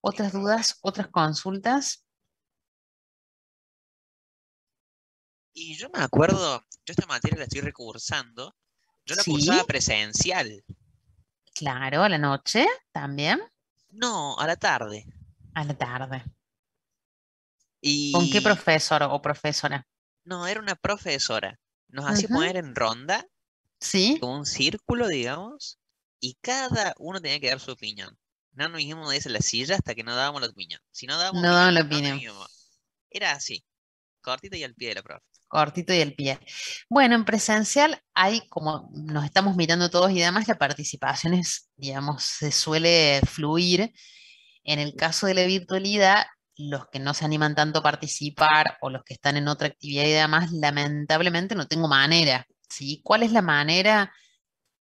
[SPEAKER 1] ¿Otras dudas? ¿Otras consultas?
[SPEAKER 2] Y yo me acuerdo, yo esta materia la estoy recursando, yo la cursaba presencial.
[SPEAKER 1] Claro, a la noche también.
[SPEAKER 2] No, a la tarde.
[SPEAKER 1] A la tarde.
[SPEAKER 2] Y...
[SPEAKER 1] ¿Con qué profesor o profesora?
[SPEAKER 2] No, era una profesora. Nos hacía poner en ronda, como un círculo, digamos, y cada uno tenía que dar su opinión. No nos íbamos de la silla hasta que no dábamos la opinión. Si no dábamos opinión,
[SPEAKER 1] la
[SPEAKER 2] no
[SPEAKER 1] opinión.
[SPEAKER 2] nos íbamos. Era así, cortito y al pie de la profe.
[SPEAKER 1] Cortito y al pie. Bueno, en presencial hay, como nos estamos mirando todos y demás, la participación es, digamos, se suele fluir. En el caso de la virtualidad, los que no se animan tanto a participar o los que están en otra actividad y demás, lamentablemente no tengo manera, ¿sí? ¿Cuál es la manera?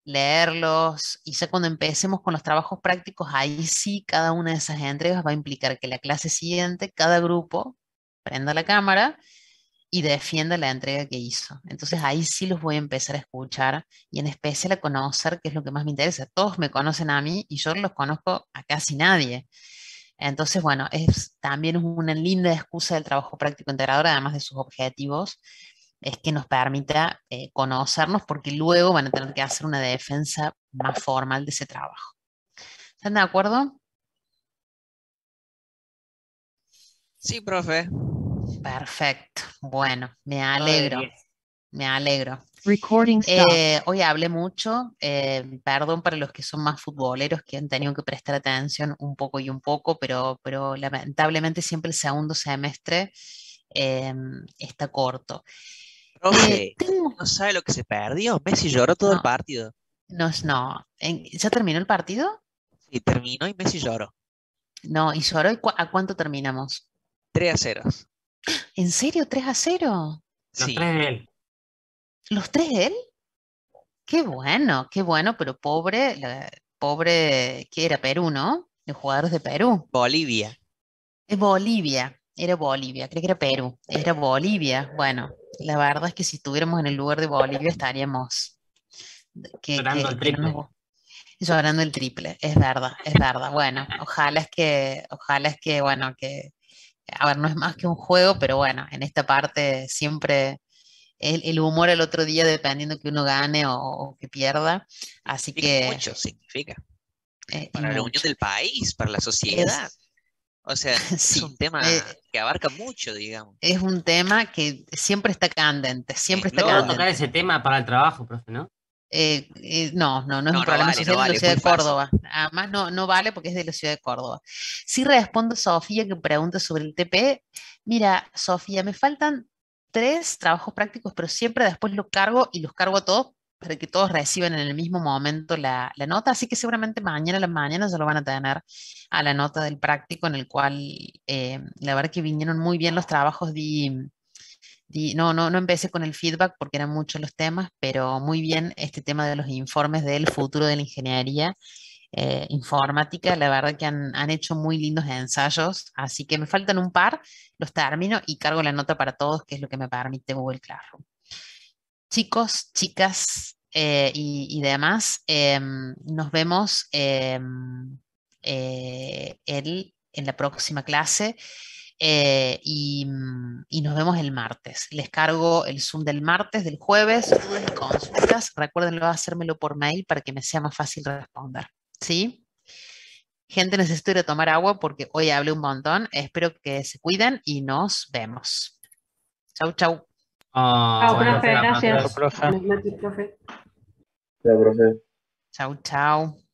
[SPEAKER 1] Leerlos, y ya cuando empecemos con los trabajos prácticos, ahí sí cada una de esas entregas va a implicar que la clase siguiente, cada grupo prenda la cámara y defienda la entrega que hizo. Entonces ahí sí los voy a empezar a escuchar y en especial a conocer qué es lo que más me interesa. Todos me conocen a mí y yo los conozco a casi nadie. Entonces, bueno, es también una linda excusa del trabajo práctico integrador, además de sus objetivos, es que nos permita conocernos porque luego van a tener que hacer una defensa más formal de ese trabajo. ¿Están de acuerdo?
[SPEAKER 2] Sí, profe.
[SPEAKER 1] Perfecto. Bueno, me alegro. Me alegro.
[SPEAKER 11] Recording stop.
[SPEAKER 1] Hoy hablé mucho, perdón para los que son más futboleros que han tenido que prestar atención un poco y un poco, pero lamentablemente siempre el segundo semestre está corto.
[SPEAKER 2] Profe, ¿no sabe lo que se perdió? Messi lloró todo el partido.
[SPEAKER 1] No. ¿Ya terminó el partido?
[SPEAKER 2] Sí, terminó y Messi lloró.
[SPEAKER 1] No, ¿y lloró? ¿A cuánto terminamos?
[SPEAKER 2] 3-0.
[SPEAKER 1] ¿En serio? ¿3-0?
[SPEAKER 2] Sí.
[SPEAKER 12] Los 3 de él.
[SPEAKER 1] ¿Los 3 de él? Qué bueno, pero pobre, ¿qué era? Perú, ¿no? Los jugadores de Perú.
[SPEAKER 2] Bolivia.
[SPEAKER 1] Es Bolivia, era Bolivia, creo que era Perú, era Bolivia. Bueno, la verdad es que si estuviéramos en el lugar de Bolivia estaríamos
[SPEAKER 12] Llorando el triple.
[SPEAKER 1] Llorando el triple, es verdad, es verdad. Bueno, ojalá es que, bueno, a ver, no es más que un juego, pero bueno, en esta parte siempre el humor el otro día, dependiendo que uno gane o que pierda. Así que.
[SPEAKER 2] Mucho significa. Para la unión del país, para la sociedad. O sea, es un tema que abarca mucho, digamos.
[SPEAKER 1] Es un tema que siempre está candente, siempre está candente.
[SPEAKER 12] Tocar ese tema para el trabajo, profe, ¿no?
[SPEAKER 1] No es un problema social de la ciudad de Córdoba. Además, no vale porque es de la ciudad de Córdoba. Sí respondo Sofía que pregunta sobre el TP. Mira, Sofía, me faltan 3 trabajos prácticos, pero siempre después los cargo a todos para que todos reciban en el mismo momento la nota, así que seguramente mañana a la mañana ya lo van a tener a la nota del práctico, en el cual la verdad que vinieron muy bien los trabajos. No empecé con el feedback porque eran muchos los temas, pero muy bien este tema de los informes del futuro de la ingeniería informática. La verdad que han hecho muy lindos ensayos, así que me faltan un par, los termino y cargo la nota para todos, que es lo que me permite Google Classroom. Chicos, chicas y demás, nos vemos en la próxima clase. Y nos vemos el martes. Les cargo el Zoom del martes, del jueves, dudas y consultas. Recuérdenlo, hacérmelo por mail para que me sea más fácil responder. ¿Sí? Gente, necesito ir a tomar agua porque hoy hablé un montón. Espero que se cuiden y nos vemos. Chau, chau.
[SPEAKER 7] Chao, profe, gracias.
[SPEAKER 11] Profe.
[SPEAKER 7] Buenas noches, profe.
[SPEAKER 5] Chao, profe.
[SPEAKER 1] Chau, chau.